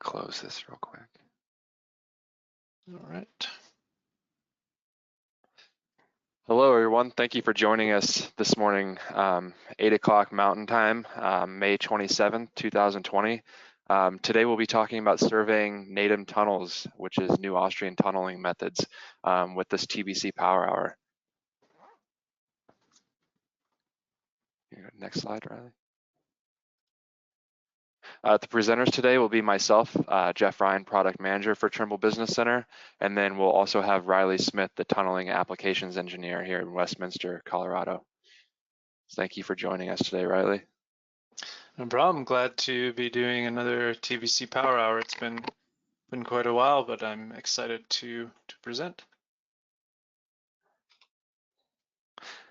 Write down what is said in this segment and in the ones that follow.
close this real quick. All right. Hello, everyone. Thank you for joining us this morning, 8 o'clock Mountain Time, May 27th, 2020. Today we'll be talking about surveying NATM tunnels, which is new Austrian tunneling methods, with this TBC Power Hour. Next slide, Riley. The presenters today will be myself, Jeff Ryan, Product Manager for Trimble Business Center, and then we'll also have Riley Smith, the Tunneling Applications Engineer here in Westminster, Colorado. Thank you for joining us today, Riley. No problem. Glad to be doing another TBC Power Hour. It's been quite a while, but I'm excited to present.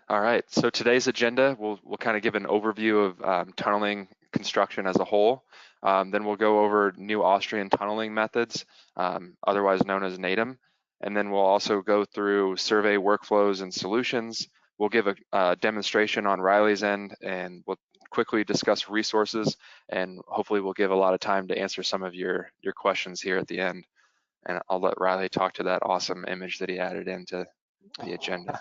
All right, so today's agenda, we'll kind of give an overview of tunneling construction as a whole. Then we'll go over new Austrian tunneling methods, otherwise known as NATM. And then we'll also go through survey workflows and solutions. We'll give a demonstration on Riley's end, and we'll quickly discuss resources, and hopefully we'll give a lot of time to answer some of your questions here at the end. And I'll let Riley talk to that awesome image that he added into the agenda.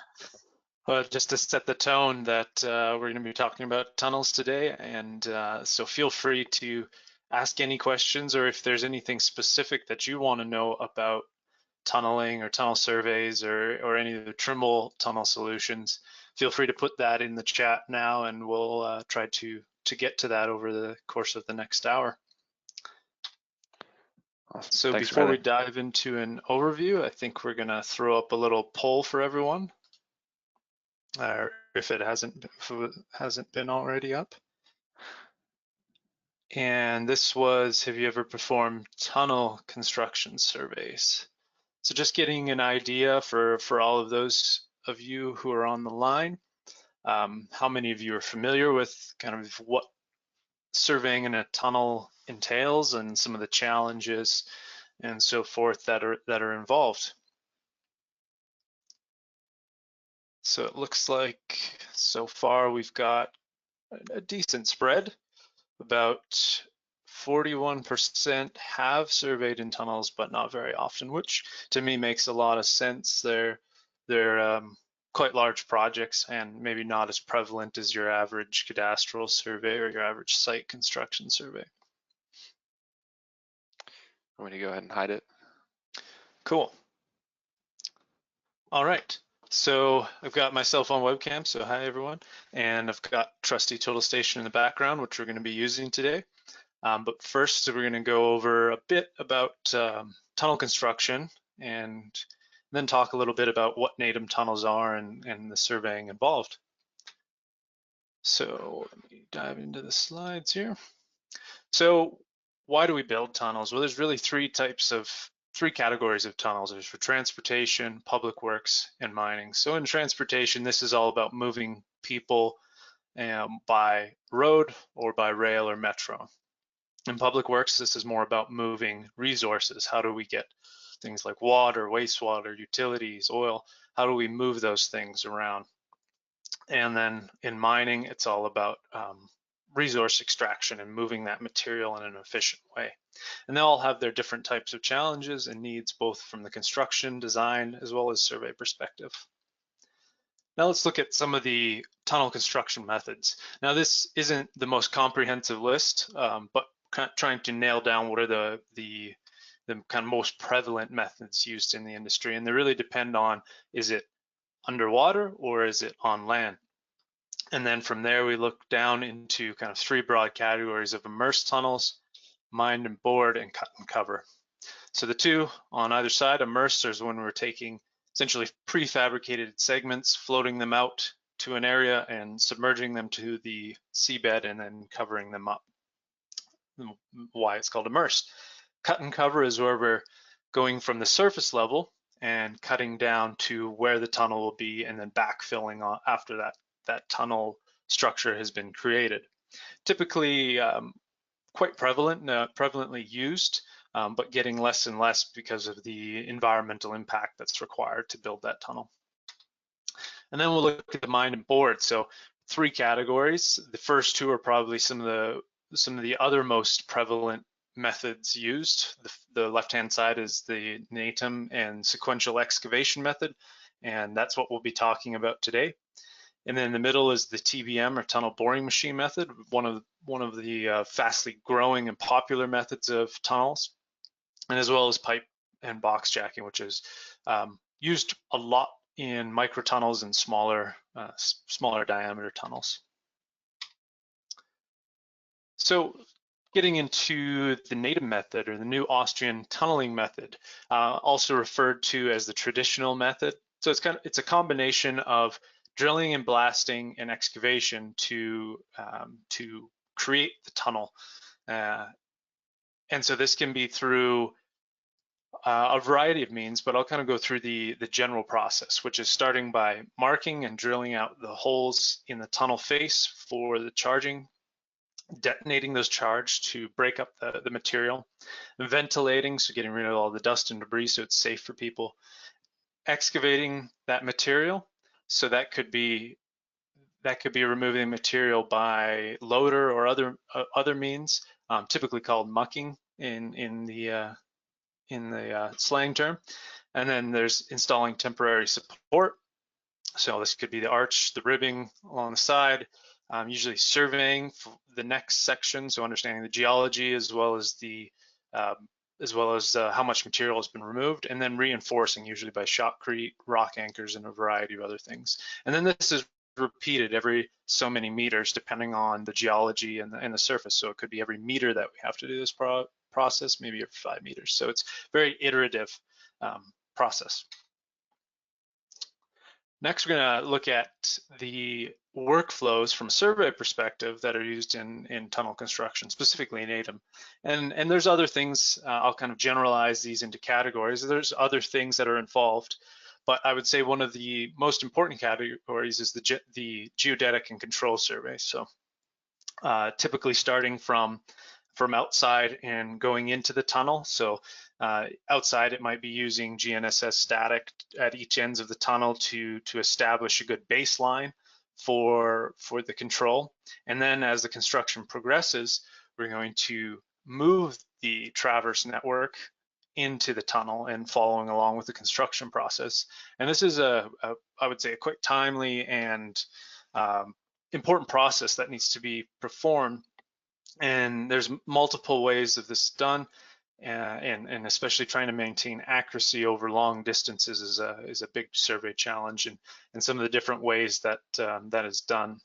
Well, just to set the tone that we're going to be talking about tunnels today, and so feel free to ask any questions, or if there's anything specific that you want to know about tunneling or tunnel surveys or any of the Trimble tunnel solutions, feel free to put that in the chat now, and we'll try to get to that over the course of the next hour. Awesome. So Thanks, before Riley. we dive into an overview, I think we're going to throw up a little poll for everyone. If it hasn't been already up. And this was, have you ever performed tunnel construction surveys? So just getting an idea for all of those of you who are on the line, how many of you are familiar with kind of what surveying in a tunnel entails and some of the challenges and so forth that are involved. So it looks like so far we've got a decent spread. About 41% have surveyed in tunnels, but not very often, which to me makes a lot of sense. They're quite large projects and maybe not as prevalent as your average cadastral survey or your average site construction survey. I'm going to go ahead and hide it. Cool. All right. So I've got myself on webcam, so hi everyone, and I've got trusty Total Station in the background, which we're going to be using today. But first, we're going to go over a bit about tunnel construction, and then talk a little bit about what NATM tunnels are and the surveying involved. So let me dive into the slides here. So why do we build tunnels? Well, there's really three categories of tunnels. There's for transportation, public works, and mining. So in transportation, this is all about moving people by road or by rail or metro. In public works, this is more about moving resources. How do we get things like water, wastewater, utilities, oil? How do we move those things around? And then in mining, it's all about resource extraction and moving that material in an efficient way. And they all have their different types of challenges and needs, both from the construction, design, as well as survey perspective. Now let's look at some of the tunnel construction methods. Now this isn't the most comprehensive list, but kind of trying to nail down what are the kind of most prevalent methods used in the industry. And they really depend on, is it underwater or is it on land? And then from there, we look down into kind of three broad categories of immersed tunnels, mined and bored, and cut and cover. So the two on either side, immersed is when we're taking essentially prefabricated segments, floating them out to an area and submerging them to the seabed and then covering them up. Why it's called immersed. Cut and cover is where we're going from the surface level and cutting down to where the tunnel will be and then backfilling after that tunnel structure has been created. Typically quite prevalently used, but getting less and less because of the environmental impact that's required to build that tunnel. And then we'll look at the mined and bored. So three categories. The first two are probably some of the other most prevalent methods used. The left-hand side is the NATM and sequential excavation method, and that's what we'll be talking about today. And then in the middle is the TBM or tunnel boring machine method, one of the fastly growing and popular methods of tunnels, and as well as pipe and box jacking, which is used a lot in microtunnels and smaller diameter tunnels. So getting into the NATM method, or the new Austrian tunneling method, also referred to as the traditional method. So it's a combination of drilling and blasting and excavation to create the tunnel. And so this can be through a variety of means, but I'll kind of go through the general process, which is starting by marking and drilling out the holes in the tunnel face for the charging, detonating those charge to break up the material, ventilating, so getting rid of all the dust and debris so it's safe for people, excavating that material, so that could be removing material by loader or other means, typically called mucking in the slang term. And then there's installing temporary support. So this could be the arch, the ribbing along the side, usually surveying for the next section, so understanding the geology as well as how much material has been removed, and then reinforcing, usually by shotcrete, rock anchors, and a variety of other things. And then this is repeated every so many meters depending on the geology and the surface. So it could be every meter that we have to do this process, maybe every 5 meters. So it's very iterative process. Next, we're going to look at the workflows from a survey perspective that are used in tunnel construction, specifically in NATM. And there's other things, I'll kind of generalize these into categories. There's other things that are involved, but I would say one of the most important categories is the geodetic and control survey. So typically starting from outside and going into the tunnel. So outside, it might be using GNSS static at each ends of the tunnel to establish a good baseline for the control. And then as the construction progresses, we're going to move the traverse network into the tunnel and following along with the construction process. And this is I would say, a quick, timely, and important process that needs to be performed. And there's multiple ways of this done, and especially trying to maintain accuracy over long distances is a big survey challenge, and some of the different ways that that is done.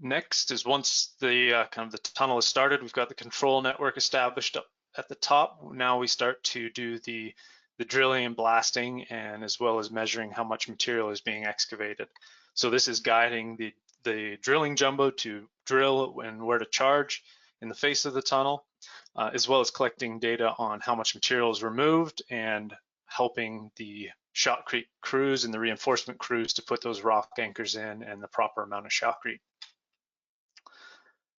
Next is, once the kind of the tunnel is started, we've got the control network established up at the top. Now we start to do the drilling and blasting, and as well as measuring how much material is being excavated. So this is guiding the drilling jumbo to drill and where to charge in the face of the tunnel, as well as collecting data on how much material is removed and helping the shotcrete crews and the reinforcement crews to put those rock anchors in and the proper amount of shotcrete.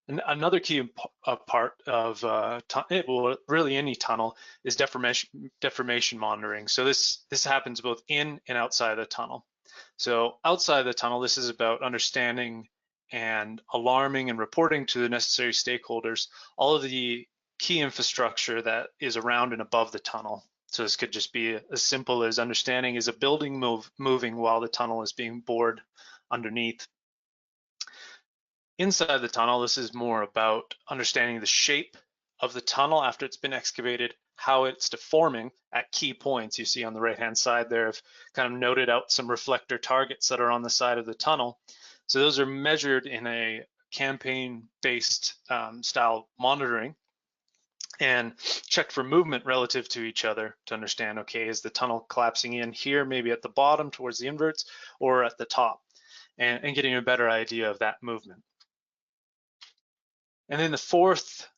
And another key part of well, really any tunnel is deformation monitoring. So this happens both in and outside the tunnel. So outside the tunnel, this is about understanding and alarming and reporting to the necessary stakeholders all of the key infrastructure that is around and above the tunnel. So this could just be as simple as understanding, is a building moving while the tunnel is being bored underneath. Inside the tunnel, this is more about understanding the shape of the tunnel after it's been excavated, how it's deforming at key points. You see on the right-hand side there, I've kind of noted out some reflector targets that are on the side of the tunnel. So those are measured in a campaign-based style monitoring and checked for movement relative to each other to understand, okay, is the tunnel collapsing in here, maybe at the bottom towards the inverts, or at the top, and getting a better idea of that movement. And then the fourth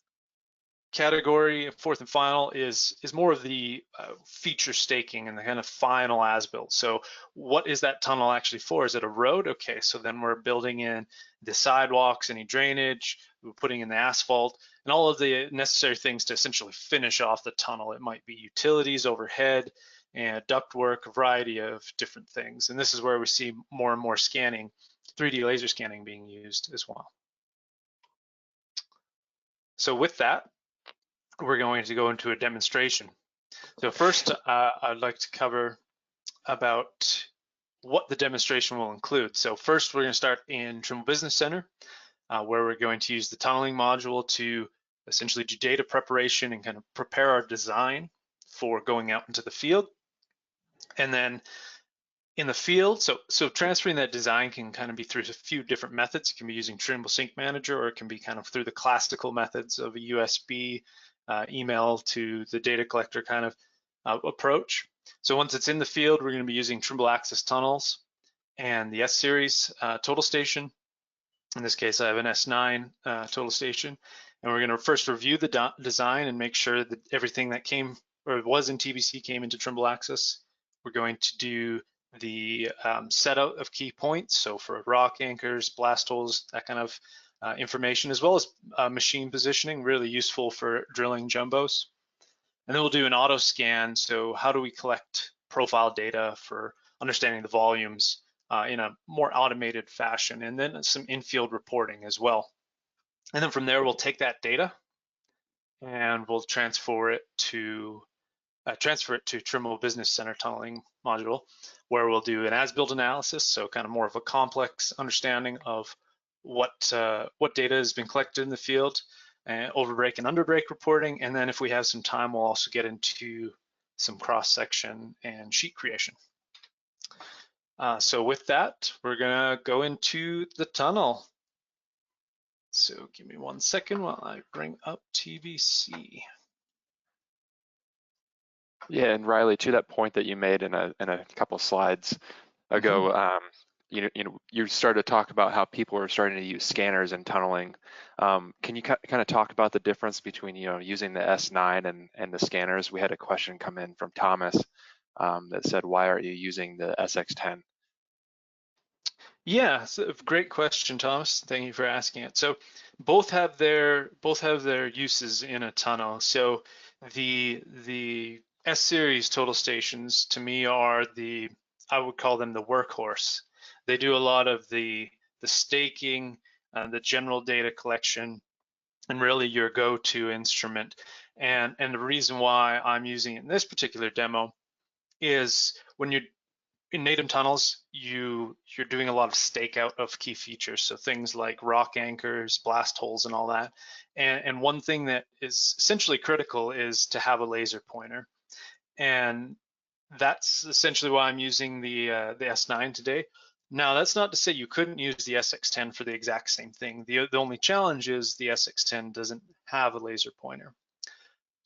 category, fourth and final, is more of the feature staking and the kind of final as-built. So what is that tunnel actually for? Is it a road? Okay, so then we're building in the sidewalks, any drainage, we're putting in the asphalt, and all of the necessary things to essentially finish off the tunnel. It might be utilities overhead and ductwork, a variety of different things. And this is where we see more and more scanning, 3D laser scanning being used as well. So with that, we're going to go into a demonstration. So first, I'd like to cover about what the demonstration will include. So first, we're going to start in Trimble Business Center, where we're going to use the tunneling module to essentially do data preparation and kind of prepare our design for going out into the field. And then in the field, so transferring that design can kind of be through a few different methods. It can be using Trimble Sync Manager, or it can be kind of through the classical methods of a USB email to the data collector kind of approach. So once it's in the field, we're going to be using Trimble Access Tunnels and the S-Series total station. In this case, I have an S9 total station. And we're going to first review the design and make sure that everything that came or was in TBC came into Trimble Access. We're going to do the setup of key points, so for rock anchors, blast holes, that kind of information, as well as machine positioning, really useful for drilling jumbos. And then we'll do an auto scan, so how do we collect profile data for understanding the volumes in a more automated fashion, and then some in-field reporting as well. And then from there, we'll take that data and we'll transfer it to Trimble Business Center tunneling module, where we'll do an as-built analysis, so kind of more of a complex understanding of what data has been collected in the field, and overbreak and underbreak reporting. And then if we have some time, we'll also get into some cross-section and sheet creation. So with that, we're gonna go into the tunnel. So give me 1 second while I bring up TBC. Yeah, and Riley, to that point that you made in a couple slides ago, you started to talk about how people are starting to use scanners in tunneling. Can you kind of talk about the difference between using the S9 and the scanners? We had a question come in from Thomas that said, "Why aren't you using the SX10?" Yeah, so great question, Thomas. Thank you for asking it. So both have their uses in a tunnel. So the S series total stations to me are I would call them the workhorse. They do a lot of the staking, the general data collection, and really your go-to instrument. And the reason why I'm using it in this particular demo is when you're in native tunnels, you're doing a lot of stakeout of key features, so things like rock anchors, blast holes, and all that. And one thing that is essentially critical is to have a laser pointer, and that's essentially why I'm using the S9 today. Now, that's not to say you couldn't use the SX10 for the exact same thing. The only challenge is the SX10 doesn't have a laser pointer.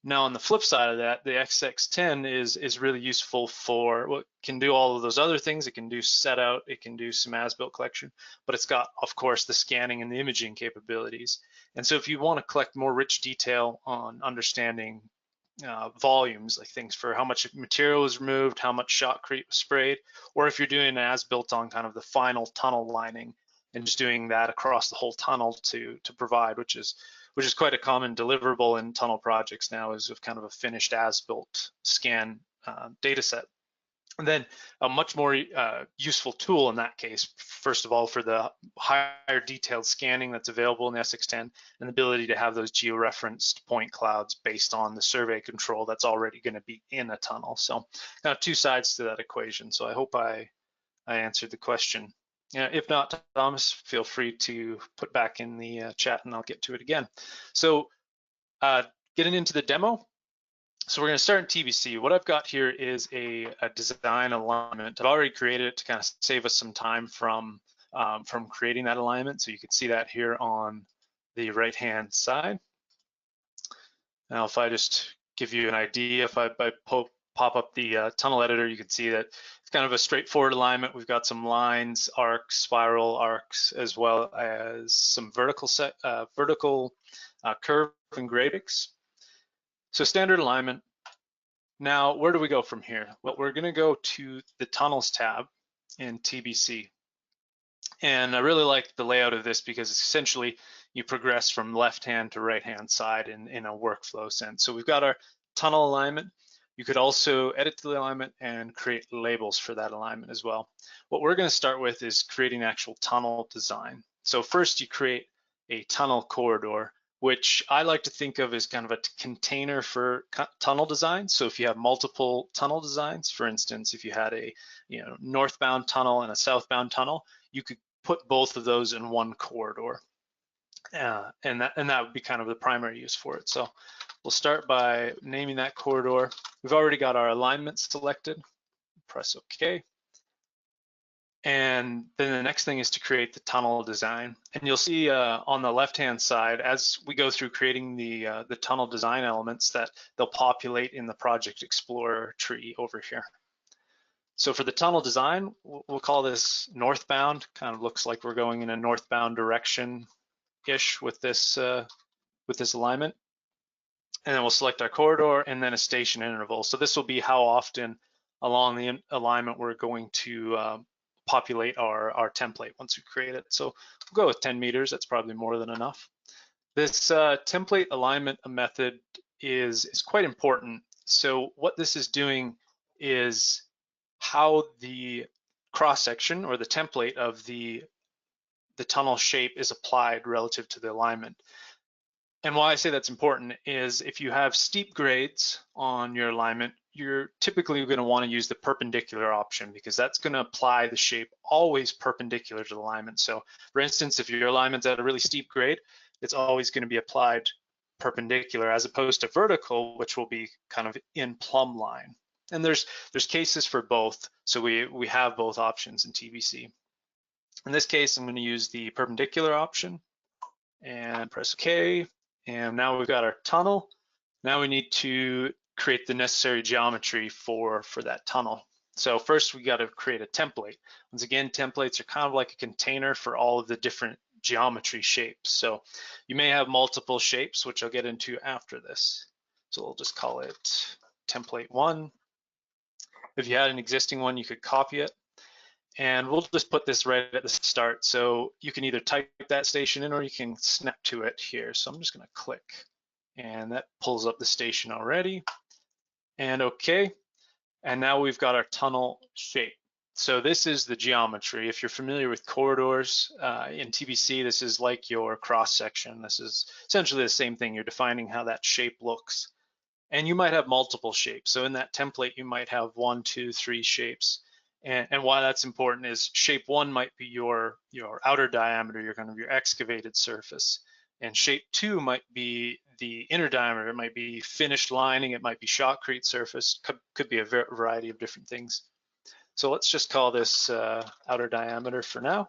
Now, on the flip side of that, the SX10 is really useful for what can do all of those other things. It can do set out, it can do some as-built collection, but it's got, of course, the scanning and the imaging capabilities. And so if you want to collect more rich detail on understanding volumes, like things for how much material was removed, how much shotcrete was sprayed, or if you're doing an as-built on kind of the final tunnel lining and just doing that across the whole tunnel to provide, which is quite a common deliverable in tunnel projects now, is of kind of a finished as-built scan data set. And then a much more useful tool in that case, first of all, for the higher detailed scanning that's available in the SX10, and the ability to have those georeferenced point clouds based on the survey control that's already going to be in a tunnel. So kind of two sides to that equation. So I hope I answered the question. If not, Thomas, feel free to put back in the chat and I'll get to it again. So getting into the demo. So we're going to start in TBC. What I've got here is a design alignment. I've already created it to kind of save us some time from creating that alignment. So you can see that here on the right-hand side. Now, if I just give you an idea, if I pop up the tunnel editor, you can see that it's kind of a straightforward alignment. We've got some lines, arcs, spiral arcs, as well as some vertical curve and gradients. So standard alignment. Now, where do we go from here? Well, we're going to go to the Tunnels tab in TBC. And I really like the layout of this because essentially you progress from left-hand to right-hand side in a workflow sense. So we've got our tunnel alignment. You could also edit the alignment and create labels for that alignment as well. What we're going to start with is creating actual tunnel design. So first you create a tunnel corridor which I like to think of as kind of a container for tunnel design. So if you have multiple tunnel designs, for instance, if you had a northbound tunnel and a southbound tunnel, you could put both of those in one corridor. And that would be kind of the primary use for it. So we'll start by naming that corridor. We've already got our alignment selected. Press OK. And then the next thing is to create the tunnel design. And you'll see on the left-hand side, as we go through creating the tunnel design elements, that they'll populate in the Project Explorer tree over here. So for the tunnel design, we'll call this northbound. Kind of looks like we're going in a northbound direction-ish with this alignment. And then we'll select our corridor and then a station interval. So this will be how often along the alignment we're going to populate our template once we create it. So we'll go with 10 meters. That's probably more than enough. This template alignment method is quite important. So what this is doing is how the cross section or the template of the tunnel shape is applied relative to the alignment. And why I say that's important is if you have steep grades on your alignment, you're typically going to want to use the perpendicular option because that's going to apply the shape always perpendicular to the alignment. So for instance, if your alignment's at a really steep grade, it's always going to be applied perpendicular as opposed to vertical, which will be kind of in plumb line. And there's cases for both. So we have both options in TBC. In this case, I'm going to use the perpendicular option and press OK. And now we've got our tunnel. Now we need to create the necessary geometry for that tunnel. So first we got to create a template. Once again, templates are kind of like a container for all of the different geometry shapes. So you may have multiple shapes, which I'll get into after this. So we'll just call it template 1. If you had an existing one, you could copy it. And we'll just put this right at the start. So you can either type that station in or you can snap to it here. So I'm just going to click and that pulls up the station already. And OK. And now we've got our tunnel shape. So this is the geometry. If you're familiar with corridors in TBC, this is like your cross section. This is essentially the same thing. You're defining how that shape looks. And you might have multiple shapes. So in that template, you might have 1, 2, 3 shapes. And why that's important is shape 1 might be your outer diameter, your kind of your excavated surface. And shape 2 might be the inner diameter. It might be finished lining. It might be shotcrete surface. Could be a variety of different things. So let's just call this outer diameter for now.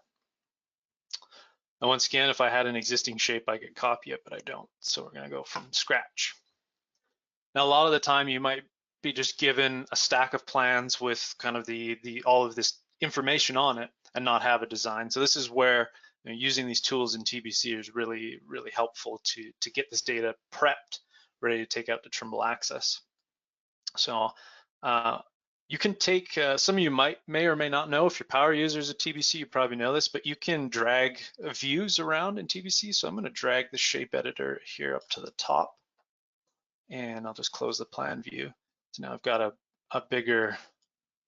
And once again, if I had an existing shape, I could copy it, but I don't. So we're going to go from scratch. Now, a lot of the time you might be just given a stack of plans with kind of all of this information on it and not have a design. So this is where using these tools in TBC is really, really helpful to get this data prepped, ready to take out to Trimble Access. So you can take, some of you may or may not know, if you're power users of TBC, you probably know this, but you can drag views around in TBC. So I'm going to drag the shape editor here up to the top. And I'll just close the plan view. So now I've got a bigger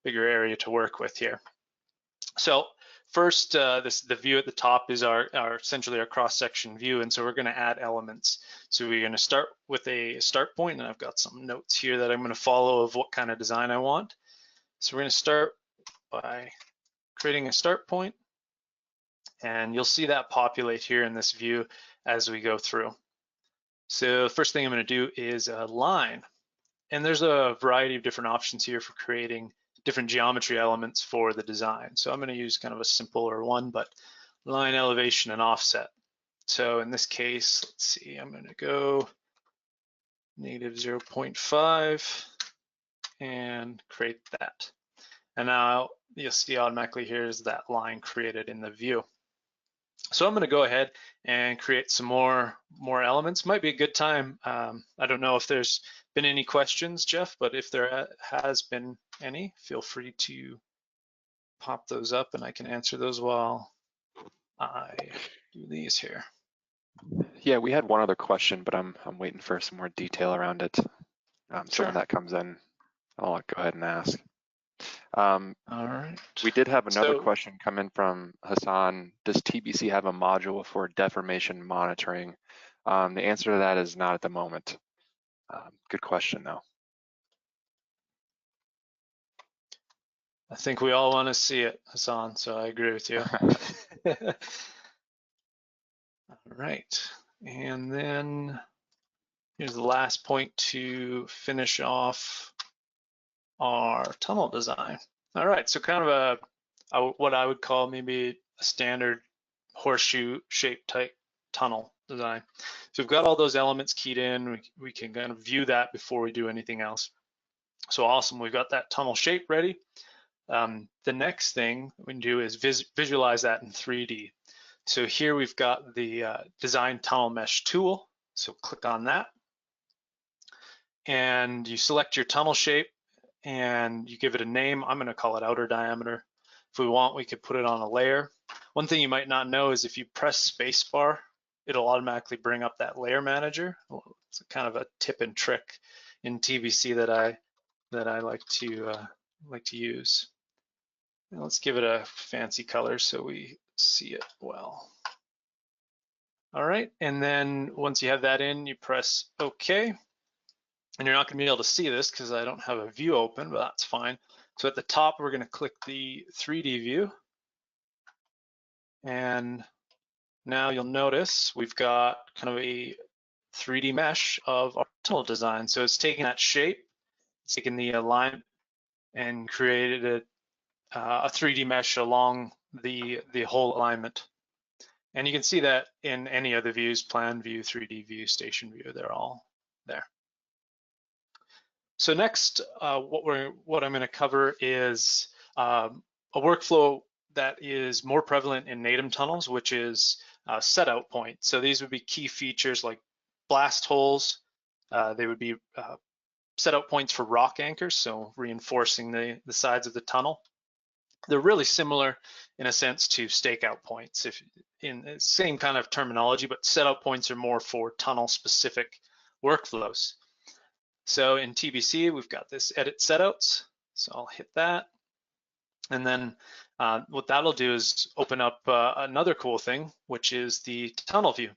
area to work with here. So first, the view at the top is our essentially our cross-section view, and so we're going to add elements. So we're going to start with a start point, and I've got some notes here that I'm going to follow of what kind of design I want. So we're going to start by creating a start point, and you'll see that populate here in this view as we go through. So the first thing I'm going to do is a line. And there's a variety of different options here for creating different geometry elements for the design. So I'm going to use kind of a simpler one, but line elevation and offset. So in this case, let's see, I'm going to go -0.5 and create that. And now you'll see automatically here's that line created in the view. So I'm going to go ahead and create some more elements. Might be a good time. I don't know if there's been any questions, Jeff, but if there has been any, feel free to pop those up and I can answer those while I do these here. Yeah, we had one other question, but I'm waiting for some more detail around it. So Sure. when that comes in, I'll go ahead and ask. All right. We did have another question come in from Hassan. Does TBC have a module for deformation monitoring? The answer to that is not at the moment. Good question, though. I think we all want to see it, Hassan, so I agree with you. All right, and then here's the last point to finish off our tunnel design. All right, so kind of what I would call maybe a standard horseshoe shape type tunnel design. So we've got all those elements keyed in. We can kind of view that before we do anything else. So awesome, we've got that tunnel shape ready. The next thing we can do is visualize that in 3D. So here we've got the design tunnel mesh tool. So click on that. And you select your tunnel shape and you give it a name. I'm going to call it outer diameter. If we want, we could put it on a layer. One thing you might not know is if you press spacebar, it'll automatically bring up that layer manager. It's kind of a tip and trick in TBC that I like to use. And let's give it a fancy color so we see it well. All right, and then once you have that in, you press OK. And you're not going to be able to see this because I don't have a view open, but that's fine. So at the top, we're going to click the 3D view. And now you'll notice we've got kind of a 3D mesh of our tunnel design. So it's taking that shape, it's taking the alignment and created a 3D mesh along the whole alignment. And you can see that in any of the views, plan view, 3D view, station view, they're all there. So next, what I'm going to cover is a workflow that is more prevalent in NATM tunnels, which is set out point. So these would be key features like blast holes. They would be set out points for rock anchors, so reinforcing the sides of the tunnel. They're really similar in a sense to stakeout points, if in the same kind of terminology, but set out points are more for tunnel specific workflows. So in TBC, we've got this edit setouts. So I'll hit that. And then what that'll do is open up another cool thing, which is the tunnel view.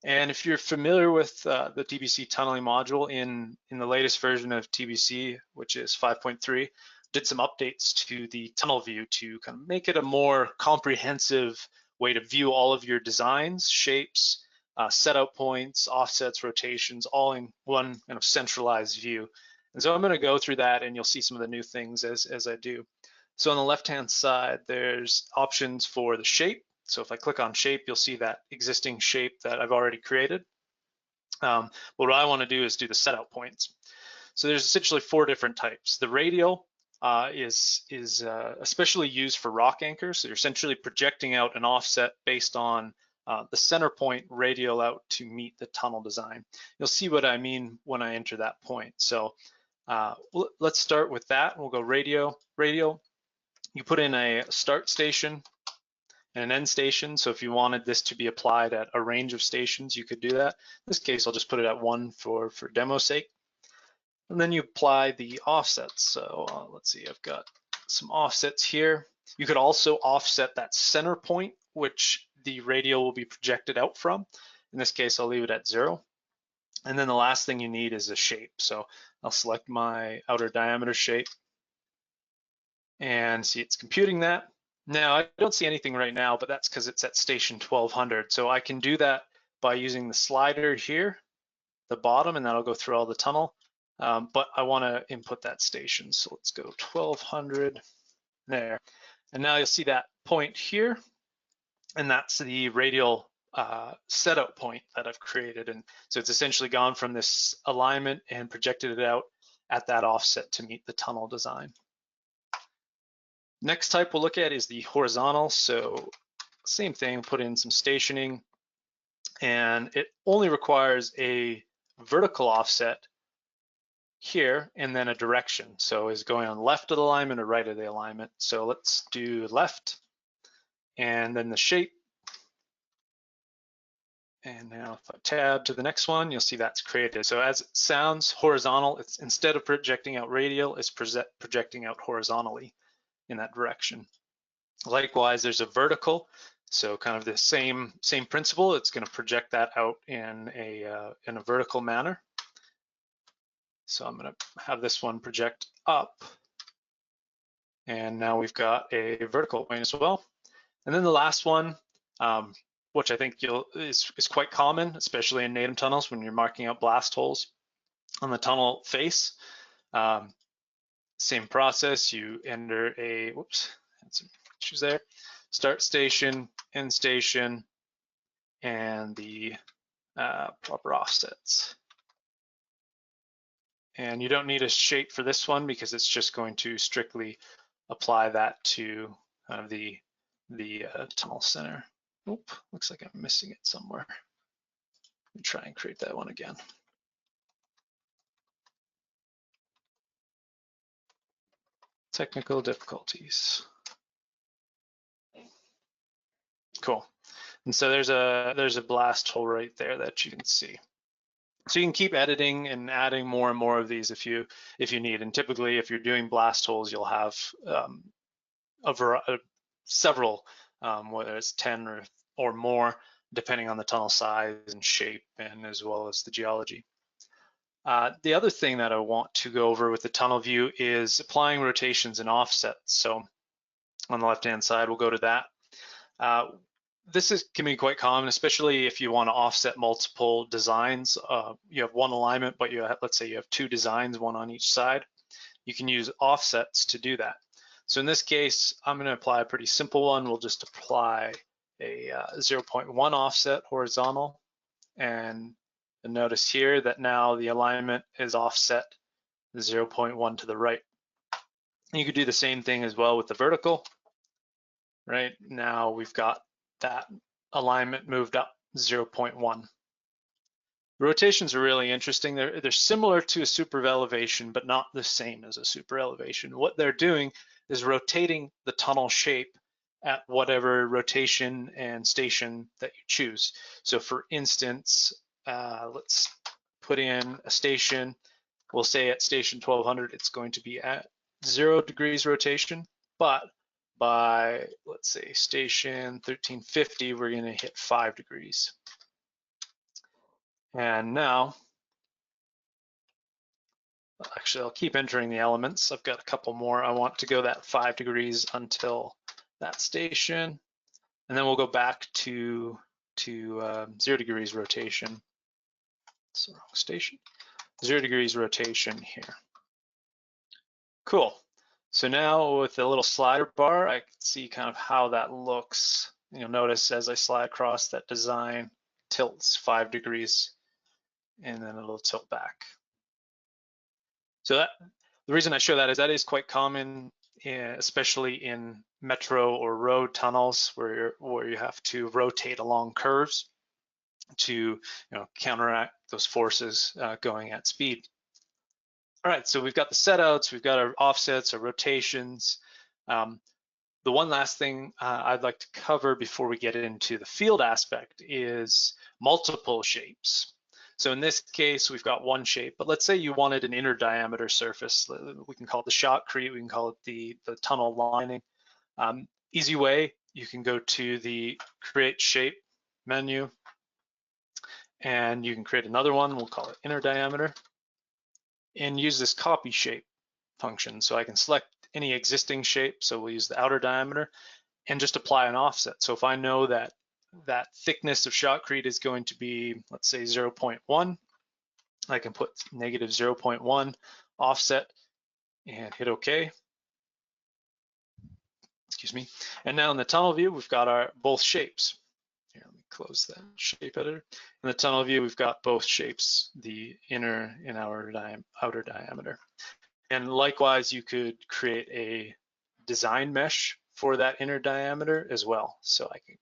And if you're familiar with the TBC tunneling module in the latest version of TBC, which is 5.3, did some updates to the tunnel view to kind of make it a more comprehensive way to view all of your designs, shapes, set out points, offsets, rotations, all in one kind of centralized view. And so I'm going to go through that and you'll see some of the new things as I do. So on the left-hand side, there's options for the shape. So if I click on shape, you'll see that existing shape that I've already created. What I want to do is do the set out points. So there's essentially 4 different types. The radial is especially used for rock anchors. So you're essentially projecting out an offset based on the center point radial out to meet the tunnel design. You'll see what I mean when I enter that point. So let's start with that. We'll go radial. You put in a start station and an end station. So if you wanted this to be applied at a range of stations, you could do that. In this case, I'll just put it at 1 for demo sake. And then you apply the offsets. So let's see, I've got some offsets here. You could also offset that center point, which the radial will be projected out from. In this case, I'll leave it at 0. And then the last thing you need is a shape. So I'll select my outer diameter shape and see it's computing that. Now, I don't see anything right now, but that's because it's at station 1200. So I can do that by using the slider here, the bottom, and that'll go through all the tunnel. But I want to input that station. So let's go 1200 there. And now you'll see that point here. And that's the radial setup point that I've created. And so it's essentially gone from this alignment and projected it out at that offset to meet the tunnel design. Next type we'll look at is the horizontal. So same thing, put in some stationing, and it only requires a vertical offset here and then a direction. So is going on left of the alignment or right of the alignment. So let's do left, and then the shape. And now if I tab to the next one, you'll see that's created. So as it sounds, horizontal, it's instead of projecting out radial, it's projecting out horizontally in that direction. Likewise, there's a vertical. So kind of the same principle. It's going to project that out in a vertical manner. So I'm going to have this one project up, and now we've got a vertical point as well. And then the last one, which I think is quite common, especially in NATEM tunnels when you're marking out blast holes on the tunnel face. Same process, you enter a, whoops, had some issues there, start station, end station, and the proper offsets. And you don't need a shape for this one because it's just going to strictly apply that to kind of the tunnel center. Oop, looks like I'm missing it somewhere. Let me try and create that one again. Technical difficulties. Cool. And so there's a blast hole right there that you can see. So you can keep editing and adding more and more of these if you need. And typically, if you're doing blast holes, you'll have several, whether it's 10 or more, depending on the tunnel size and shape, and as well as the geology. The other thing that I want to go over with the tunnel view is applying rotations and offsets. So on the left-hand side, we'll go to that. This can be quite common, especially if you want to offset multiple designs. You have one alignment, but let's say you have two designs, one on each side. You can use offsets to do that. So in this case, I'm going to apply a pretty simple one. We'll just apply a 0.1 offset horizontal, and notice here that now the alignment is offset 0.1 to the right. You could do the same thing as well with the vertical. Right now we've got that alignment moved up 0.1. Rotations are really interesting. They're similar to a super elevation, but not the same as a super elevation. What they're doing is rotating the tunnel shape at whatever rotation and station that you choose. So for instance, let's put in a station. We'll say at station 1200, it's going to be at 0 degrees rotation, but by, let's say, station 1350, we're going to hit 5 degrees. And now, actually, I'll keep entering the elements. I've got a couple more. I want to go that 5 degrees until that station, and then we'll go back to 0 degrees rotation. It's the wrong station. 0 degrees rotation here. Cool. So now with the little slider bar, I can see kind of how that looks. You'll notice as I slide across, that design tilts 5 degrees, and then it'll tilt back. So the reason I show that is quite common, especially in metro or road tunnels where you have to rotate along curves to counteract those forces going at speed. All right, so we've got the setouts, we've got our offsets, our rotations. The one last thing I'd like to cover before we get into the field aspect is multiple shapes. So in this case, we've got one shape, but let's say you wanted an inner diameter surface. We can call it the shotcrete, we can call it the tunnel lining. Easy way, you can go to the create shape menu, and you can create another one. We'll call it inner diameter, and use this copy shape function. So I can select any existing shape. So we'll use the outer diameter and just apply an offset. So if I know that thickness of shotcrete is going to be, let's say 0.1, I can put negative 0.1 offset and hit OK. Excuse me. And now in the tunnel view, we've got our both shapes. Here, let me close that shape editor. In the tunnel view, we've got both shapes, the inner and outer diameter. And likewise, you could create a design mesh for that inner diameter as well. So I can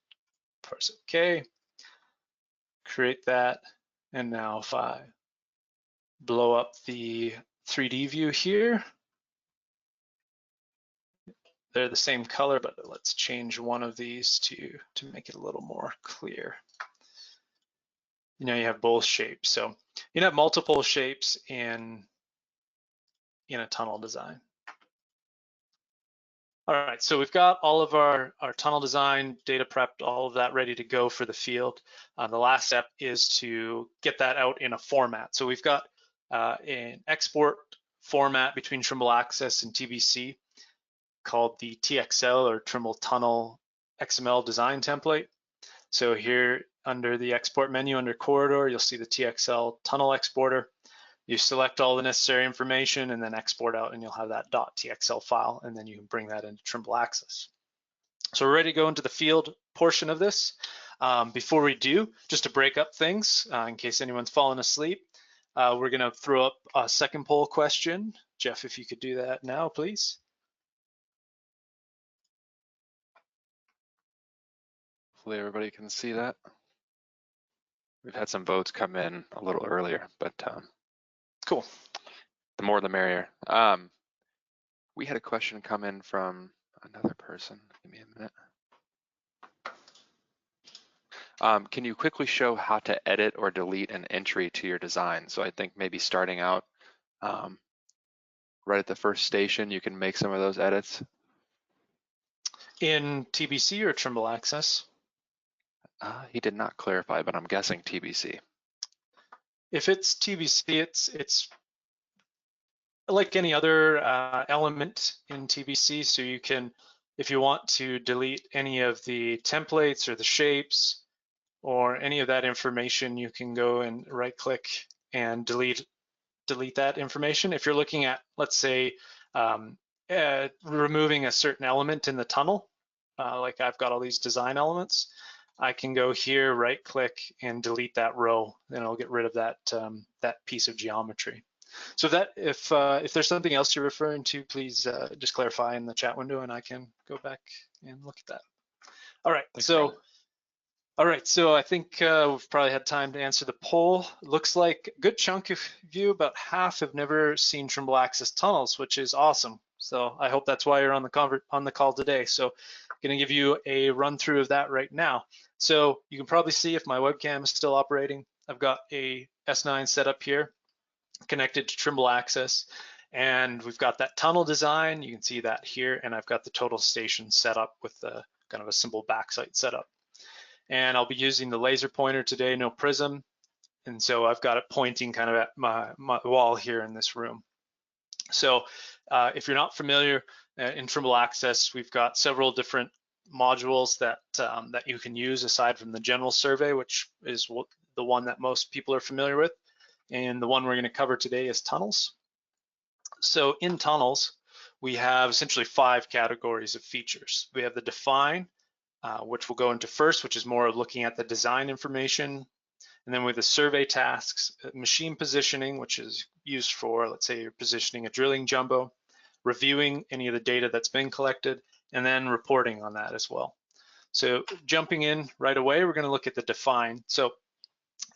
press OK, create that, and now if I blow up the 3D view here, they're the same color, but let's change one of these to make it a little more clear. You have both shapes. So you can have multiple shapes in a tunnel design. All right, so we've got all of our tunnel design, data prepped, all of that ready to go for the field. The last step is to get that out in a format. So we've got an export format between Trimble Access and TBC called the TXL or Trimble Tunnel XML design template. So here under the export menu under corridor, you'll see the TXL tunnel exporter. You select all the necessary information and then export out, and you'll have that .txl file, and then you can bring that into Trimble Access. So we're ready to go into the field portion of this. Before we do, just to break up things, in case anyone's fallen asleep, we're gonna throw up a second poll question. Jeff, if you could do that now, please. Hopefully everybody can see that. We've had some votes come in a little earlier, but Cool. the more the merrier. We had a question come in from another person. Give me a minute. Can you quickly show how to edit or delete an entry to your design? So I think maybe starting out right at the first station, you can make some of those edits. In TBC or Trimble Access? He did not clarify, but I'm guessing TBC. If it's TBC, it's like any other element in TBC. So you can, if you want to delete any of the templates or the shapes or any of that information, you can go and right click and delete that information. If you're looking at, let's say, removing a certain element in the tunnel, like I've got all these design elements, I can go here, right click and delete that row, and it'll get rid of that that piece of geometry. So that if there's something else you're referring to, please just clarify in the chat window, and I can go back and look at that. All right, Thanks, so Brandon. all right, so I think we've probably had time to answer the poll. Looks like a good chunk of you, about half, have never seen Trimble Access tunnels, which is awesome. So I hope that's why you're on the call today. So I'm gonna give you a run through of that right now. So you can probably see if my webcam is still operating. I've got a S9 set up here, connected to Trimble Access, and we've got that tunnel design. You can see that here, and I've got the total station set up with the kind of a simple backsite setup. And I'll be using the laser pointer today, no prism. And so I've got it pointing kind of at my wall here in this room. So if you're not familiar, in Trimble Access, we've got several different modules that you can use aside from the general survey, which is the one that most people are familiar with. And the one we're going to cover today is tunnels. So in tunnels, we have essentially 5 categories of features. We have the define, which we'll go into first, which is more of looking at the design information. And then with the survey tasks, machine positioning, which is used for, let's say you're positioning a drilling jumbo, reviewing any of the data that's been collected, and then reporting on that as well. So jumping in right away, we're going to look at the define. So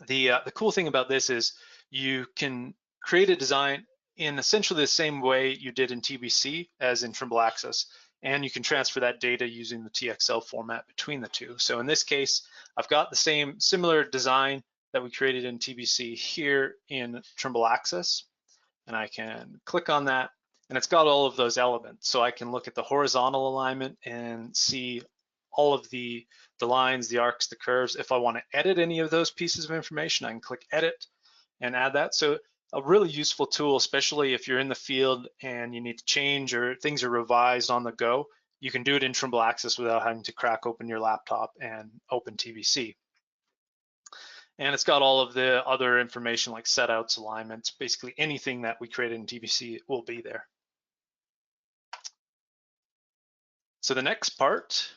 the cool thing about this is you can create a design in essentially the same way you did in TBC as in Trimble Access, and you can transfer that data using the TXL format between the two. So in this case, I've got the same similar design that we created in TBC here in Trimble Access, and I can click on that, and it's got all of those elements. So I can look at the horizontal alignment and see all of the lines, the arcs, the curves. If I want to edit any of those pieces of information, I can click edit and add that. So a really useful tool, especially if you're in the field and you need to change or things are revised on the go. You can do it in Trimble Access without having to crack open your laptop and open TBC. And it's got all of the other information like setouts, alignments, basically anything that we created in TBC will be there. So the next part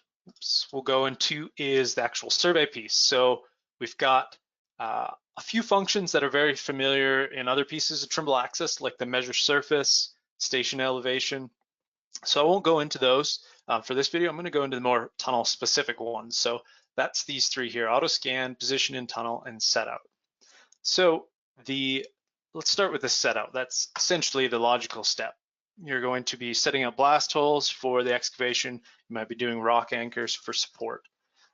we'll go into is the actual survey piece. So we've got a few functions that are very familiar in other pieces of Trimble Access, like the measure surface, station elevation. So I won't go into those for this video. I'm going to go into the more tunnel specific ones. So that's these 3 here: auto scan, position in tunnel, and setout. So let's start with the setout. That's essentially the logical step. You're going to be setting up blast holes for the excavation. You might be doing rock anchors for support.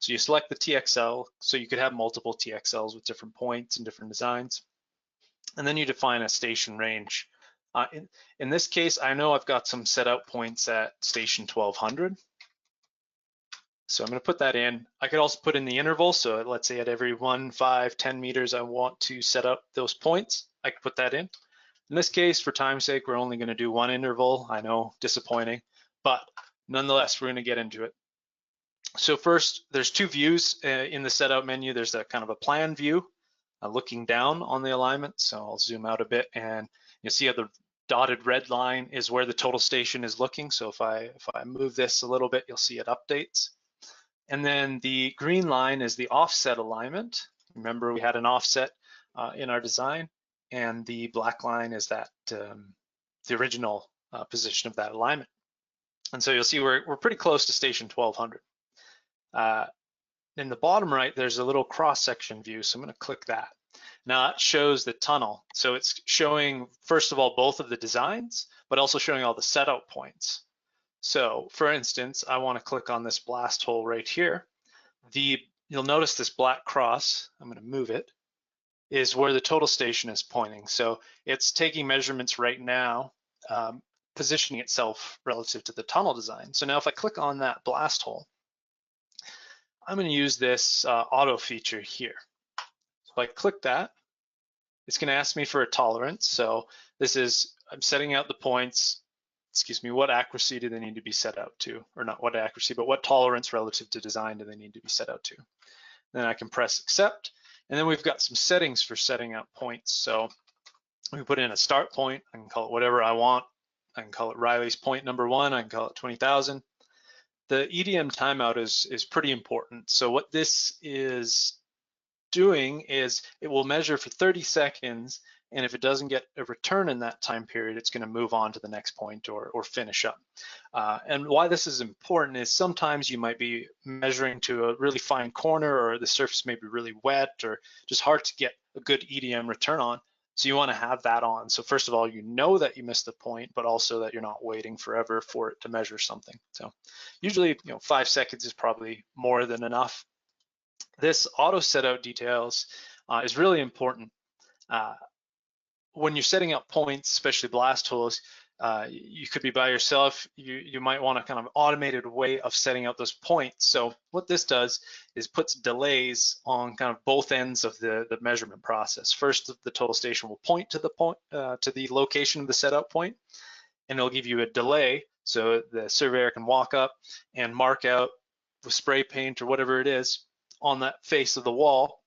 So you select the TXL, so you could have multiple TXLs with different points and different designs. And then you define a station range. In this case, I know I've got some set out points at station 1200. So I'm going to put that in. I could also put in the interval. So let's say at every 1, 5, 10 meters, I want to set up those points. I could put that in. In this case, for time's sake, we're only going to do one interval. I know, disappointing, but nonetheless, we're going to get into it. So first, there's two views in the setup menu. There's a kind of a plan view, looking down on the alignment. So I'll zoom out a bit, and you'll see how the dotted red line is where the total station is looking. So if I move this a little bit, you'll see it updates. And then the green line is the offset alignment. Remember, we had an offset in our design, and the black line is that the original position of that alignment. And so you'll see we're pretty close to station 1200. In the bottom right, there's a little cross-section view, so I'm going to click that. Now that shows the tunnel. So it's showing, first of all, both of the designs, but also showing all the setup points. So for instance, I want to click on this blast hole right here. You'll notice this black cross, I'm going to move it, is where the total station is pointing. So it's taking measurements right now, positioning itself relative to the tunnel design. So now if I click on that blast hole, I'm going to use this auto feature here. So if I click that, it's going to ask me for a tolerance. So this is, I'm setting out the points, excuse me, what accuracy do they need to be set out to? Or not what accuracy, but what tolerance relative to design do they need to be set out to? Then I can press accept. And then we've got some settings for setting out points. So we put in a start point. I can call it whatever I want. I can call it Riley's point number 1. I can call it 20,000. The EDM timeout is pretty important. So what this is doing is it will measure for 30 seconds, and if it doesn't get a return in that time period, it's going to move on to the next point or finish up. And why this is important is sometimes you might be measuring to a really fine corner, or the surface may be really wet, or just hard to get a good EDM return on. So you want to have that on. So first of all, you know that you missed the point, but also that you're not waiting forever for it to measure something. So usually, 5 seconds is probably more than enough. This auto set out details is really important. When you're setting up points, especially blast holes, you could be by yourself. You might want a kind of automated way of setting out those points. So what this does is puts delays on kind of both ends of the measurement process. First, the total station will point to the location of the setup point, and it'll give you a delay so the surveyor can walk up and mark out with spray paint or whatever it is on that face of the wall,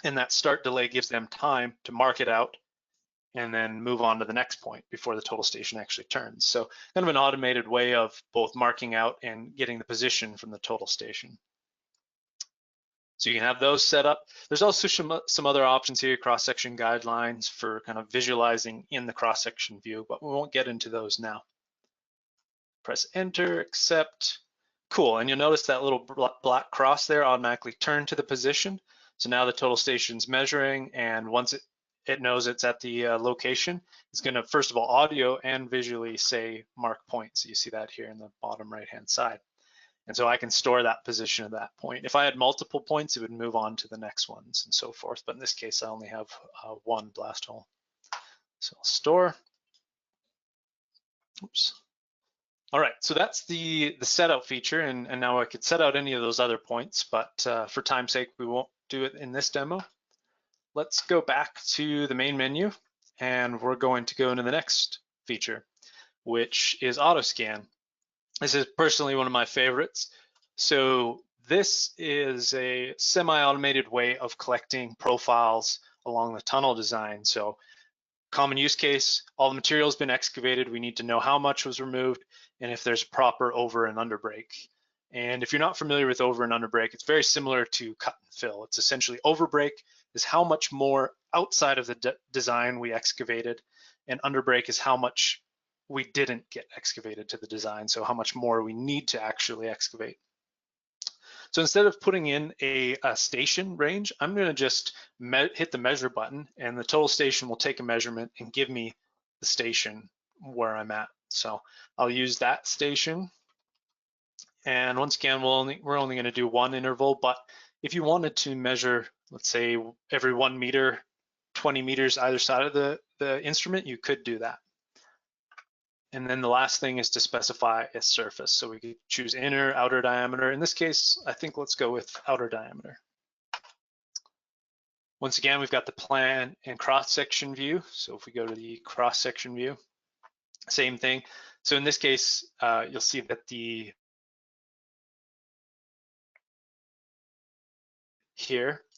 and that start delay gives them time to mark it out and then move on to the next point before the total station actually turns. So kind of an automated way of both marking out and getting the position from the total station. So you can have those set up. There's also some other options here, cross-section guidelines for kind of visualizing in the cross-section view, but we won't get into those now. Press enter, accept. Cool, and you'll notice that little black cross there automatically turned to the position. So now the total station's measuring, and once it knows it's at the location, it's going to first of all audio and visually say mark point. So you see that here in the bottom right hand side. And so I can store that position at that point. If I had multiple points, it would move on to the next ones and so forth. But in this case, I only have one blast hole. So I'll store. Oops. All right, so that's the setup feature, and now I could set out any of those other points, but for time's sake, we won't do it in this demo. Let's go back to the main menu, and we're going to go into the next feature, which is auto scan. This is personally one of my favorites. So this is a semi-automated way of collecting profiles along the tunnel design. So common use case, all the material's been excavated. We need to know how much was removed and if there's proper over and under break. And if you're not familiar with over and under break, it's very similar to cut and fill. It's essentially over break is how much more outside of the design we excavated, and under break is how much we didn't get excavated to the design, so how much more we need to actually excavate. So instead of putting in a station range, I'm going to just hit the measure button, and the total station will take a measurement and give me the station where I'm at. So I'll use that station. And once again, we're only going to do one interval, but if you wanted to measure, let's say every 1 meter, 20 meters either side of the instrument, you could do that. And then the last thing is to specify a surface. So we could choose inner, outer diameter. In this case, I think let's go with outer diameter. Once again, we've got the plan and cross-section view. So if we go to the cross-section view, same thing. So in this case, you'll see that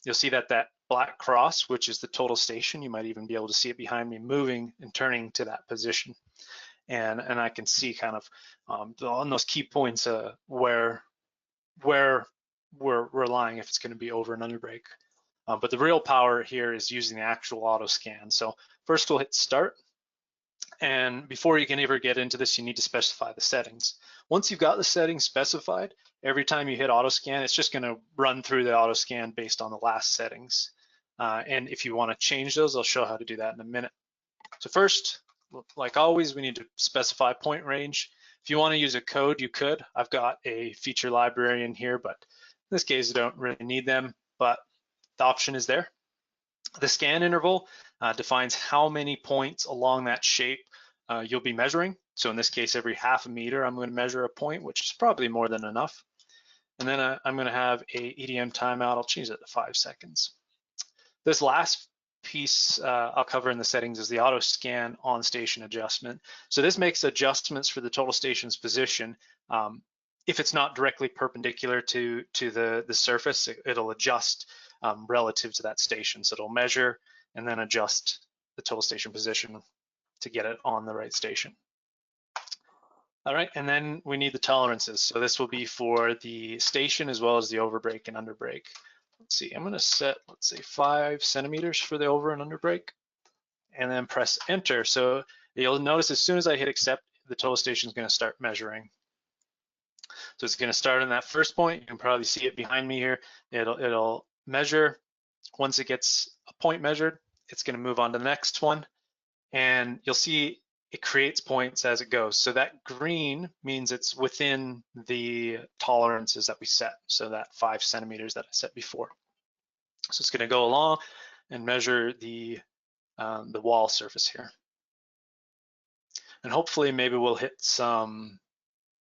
you'll see that black cross, which is the total station, you might even be able to see it behind me moving and turning to that position. And I can see kind of on those key points where we're relying if it's going to be over and under brake. But the real power here is using the actual auto scan. So first we'll hit start. And before you can ever get into this, you need to specify the settings. Once you've got the settings specified, every time you hit auto scan, it's just going to run through the auto scan based on the last settings. And if you want to change those, I'll show how to do that in a minute. So first, like always, we need to specify point range. If you want to use a code, you could. I've got a feature library in here, but in this case, I don't really need them, but the option is there. The scan interval defines how many points along that shape you'll be measuring. So in this case, every half a meter, I'm going to measure a point, which is probably more than enough. And then I'm going to have a EDM timeout. I'll change it to 5 seconds. This last piece I'll cover in the settings is the auto scan on station adjustment. So this makes adjustments for the total station's position. If it's not directly perpendicular to the surface, it'll adjust relative to that station. So it'll measure and then adjust the total station position to get it on the right station. All right, and then we need the tolerances. So this will be for the station as well as the overbrake and underbrake. Let's see, I'm gonna set, let's say 5 centimeters for the over and underbrake, and then press enter. So you'll notice as soon as I hit accept, the total station is gonna start measuring. So it's gonna start on that first point. You can probably see it behind me here. It'll measure. Once it gets a point measured, it's gonna move on to the next one. And you'll see it creates points as it goes. So that green means it's within the tolerances that we set. So that 5 centimeters that I set before. So it's gonna go along and measure the wall surface here. And hopefully maybe we'll hit some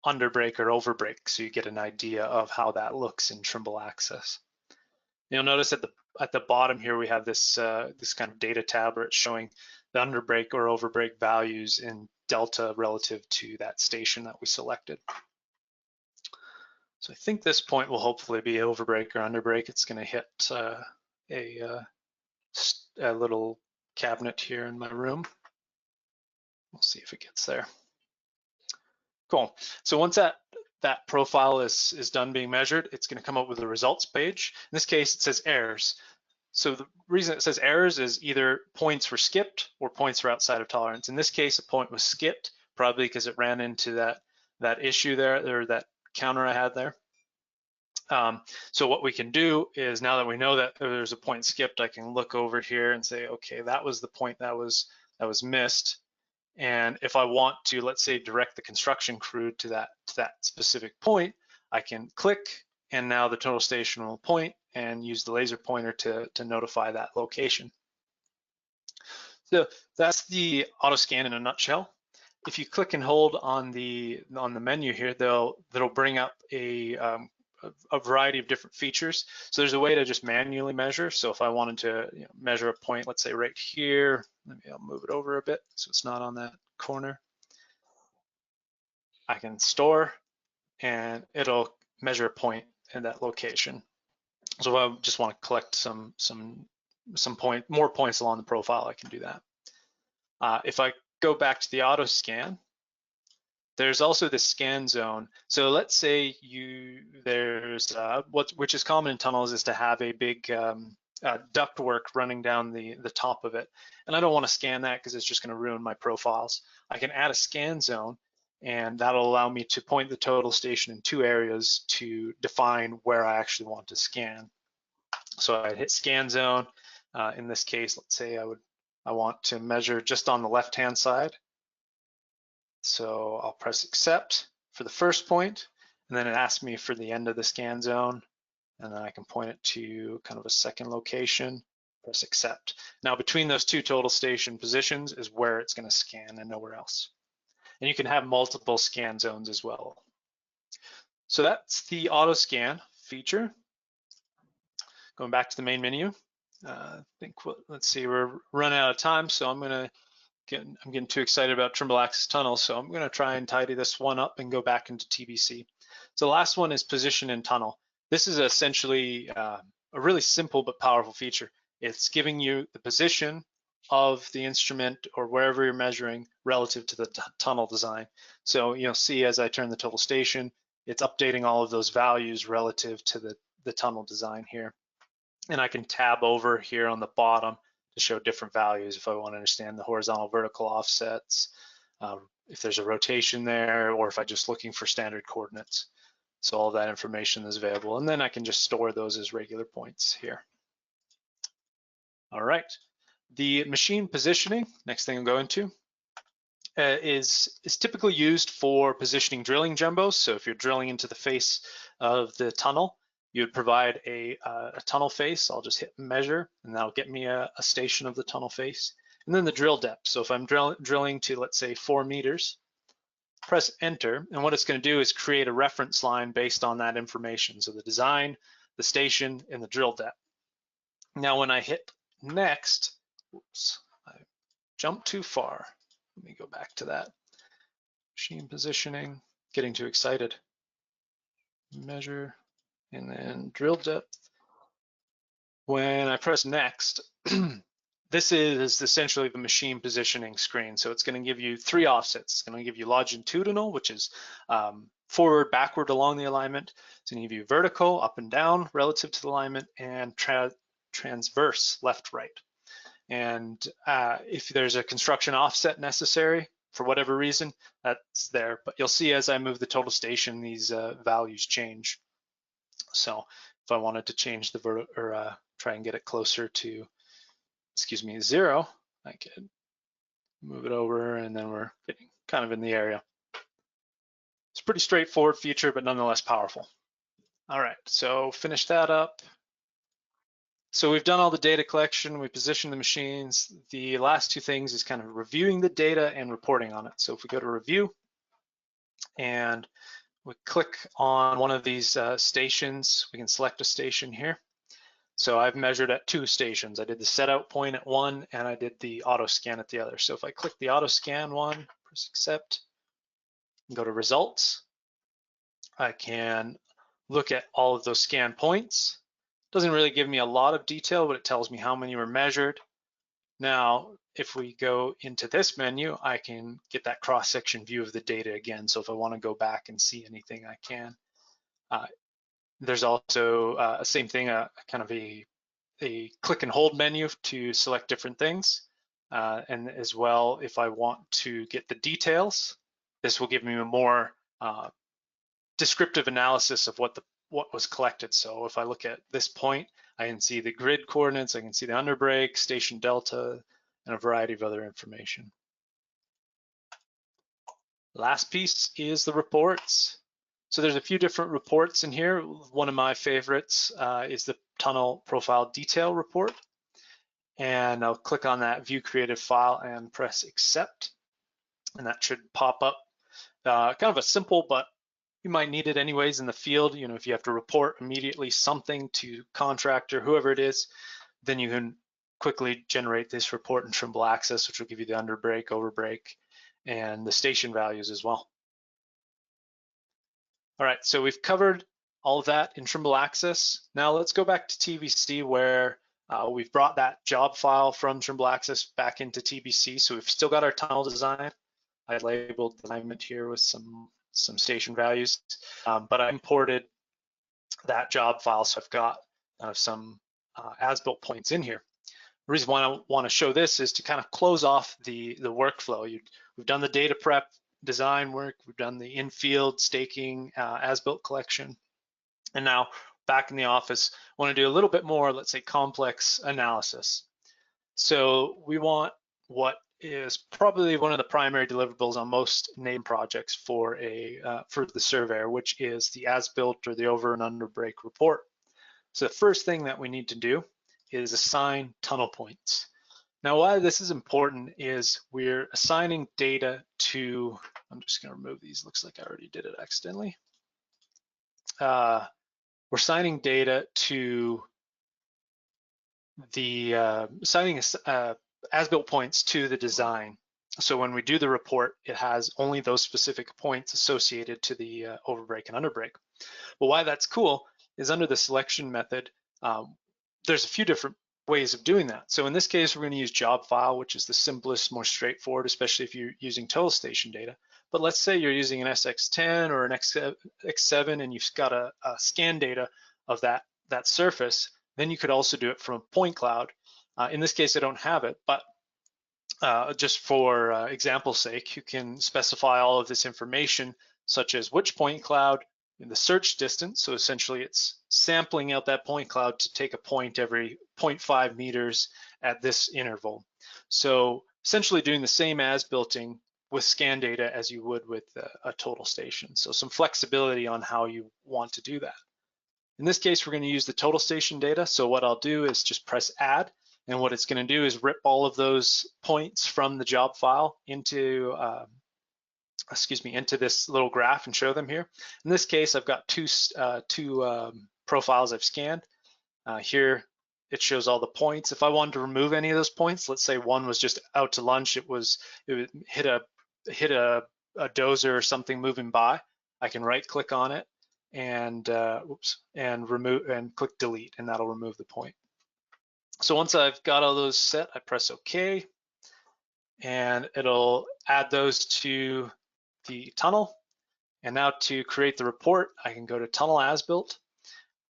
underbrake or overbrake so you get an idea of how that looks in Trimble Access. You'll notice at the bottom here we have this this kind of data tab where it's showing the underbrake or overbrake values in delta relative to that station that we selected. So I think this point will hopefully be overbrake or underbrake. It's going to hit a little cabinet here in my room. We'll see if it gets there. Cool. So once that profile is done being measured, it's going to come up with a results page. In this case, it says errors. So the reason it says errors is either points were skipped or points were outside of tolerance. In this case, a point was skipped, probably because it ran into that issue there, or that counter I had there. So what we can do is, now that we know that there's a point skipped, I can look over here and say, okay, that was the point that was missed. And if I want to, let's say, direct the construction crew to that specific point, I can click, and now the total station will point and use the laser pointer to notify that location. So that's the auto scan in a nutshell. If you click and hold on the menu here, that'll bring up a variety of different features. So there's a way to just manually measure. So if I wanted to measure a point, let's say right here, I'll move it over a bit so it's not on that corner. I can store, and it'll measure a point in that location. So if I just want to collect more points along the profile, I can do that. If I go back to the auto scan, there's also the scan zone. So let's say which is common in tunnels is to have a big ductwork running down the top of it. And I don't want to scan that because it's just going to ruin my profiles. I can add a scan zone, and that'll allow me to point the total station in 2 areas to define where I actually want to scan. So I'd hit scan zone. In this case, let's say I want to measure just on the left-hand side. So I'll press accept for the first point, and then it asks me for the end of the scan zone, and then I can point it to kind of a second location, press accept. Now between those 2 total station positions is where it's going to scan and nowhere else. And you can have multiple scan zones as well. So that's the auto scan feature. Going back to the main menu, let's see, we're running out of time, so I'm getting too excited about Trimble Access Tunnels, so I'm gonna try and tidy this one up and go back into TBC. So the last one is position in tunnel. This is essentially a really simple but powerful feature. It's giving you the position of the instrument or wherever you're measuring relative to the tunnel design. So you'll see as I turn the total station, it's updating all of those values relative to the tunnel design here. And I can tab over here on the bottom to show different values if I want to understand the horizontal vertical offsets, if there's a rotation there, or if I'm just looking for standard coordinates. So all that information is available. And then I can just store those as regular points here. All right. The machine positioning, next thing I'm going to, is typically used for positioning drilling jumbos. So if you're drilling into the face of the tunnel, you would provide a tunnel face. I'll just hit measure, and that'll get me a station of the tunnel face. And then the drill depth. So if I'm drilling to, let's say, 4 meters, press enter, and what it's going to do is create a reference line based on that information. So the design, the station, and the drill depth. Now when I hit next, oops, I jumped too far. Let me go back to that. Machine positioning, getting too excited. Measure, and then drill depth. When I press next, this is essentially the machine positioning screen. So it's going to give you 3 offsets. It's going to give you longitudinal, which is forward, backward along the alignment. It's going to give you vertical, up and down relative to the alignment, and transverse, left, right. And if there's a construction offset necessary, for whatever reason, that's there. But you'll see as I move the total station, these values change. So if I wanted to change the try and get it closer to, 0, I could move it over, and then we're getting kind of in the area. It's a pretty straightforward feature, but nonetheless powerful. All right, so finish that up. So we've done all the data collection, we positioned the machines. The last 2 things is kind of reviewing the data and reporting on it. So if we go to review and we click on one of these stations, we can select a station here. So I've measured at 2 stations. I did the set out point at one, and I did the auto scan at the other. So if I click the auto scan one, press accept, and go to results, I can look at all of those scan points. Doesn't really give me a lot of detail, but it tells me how many were measured. Now, if we go into this menu, I can get that cross-section view of the data again. So if I want to go back and see anything, I can. There's also same thing, kind of a click and hold menu to select different things. And as well, if I want to get the details, this will give me a more descriptive analysis of what was collected. So if I look at this point, I can see the grid coordinates, I can see the underbreak, station delta, and a variety of other information. Last piece is the reports. So there's a few different reports in here. One of my favorites is the tunnel profile detail report. And I'll click on that view creative file and press accept. And that should pop up. Kind of a simple, but you might need it anyways in the field. You know, if you have to report immediately something to contractor, whoever it is, then you can quickly generate this report in Trimble Access, which will give you the underbreak, overbreak, and the station values as well. All right, so we've covered all of that in Trimble Access. Now let's go back to TBC where we've brought that job file from Trimble Access back into TBC. So we've still got our tunnel design. I labeled the alignment here with some station values, but I imported that job file, so I've got some as-built points in here. The reason why I want to show this is to kind of close off the workflow. We've done the data prep design work, we've done the in-field staking, as-built collection, and now back in the office, I want to do a little bit more, let's say, complex analysis. So we want what is probably one of the primary deliverables on most name projects for the surveyor, which is the as-built or the over and under break report. So the first thing that we need to do is assign tunnel points. Now, why this is important is we're assigning data to I'm just going to remove these. Looks like I already did it accidentally. We're signing data to the signing as-built points to the design. So when we do the report, it has only those specific points associated to the overbreak and underbreak. Well, why that's cool is under the selection method, there's a few different ways of doing that. So in this case, we're going to use job file, which is the simplest, more straightforward, especially if you're using total station data. But let's say you're using an SX10 or an X7 and you've got a scan data of that surface, then you could also do it from a point cloud. In this case, I don't have it, but just for example's sake, you can specify all of this information, such as which point cloud, in the search distance. So essentially it's sampling out that point cloud to take a point every 0.5 meters at this interval. So essentially doing the same as-builting with scan data as you would with a total station. So some flexibility on how you want to do that. In this case, we're going to use the total station data. So what I'll do is just press add, and what it's going to do is rip all of those points from the job file into into this little graph and show them here. In this case, I've got two profiles I've scanned. Here, it shows all the points. If I wanted to remove any of those points, let's say one was just out to lunch, it hit a dozer or something moving by, I can right click on it and remove and click delete, and that'll remove the point. So once I've got all those set, I press OK, and it'll add those to the tunnel. And now to create the report, I can go to tunnel as built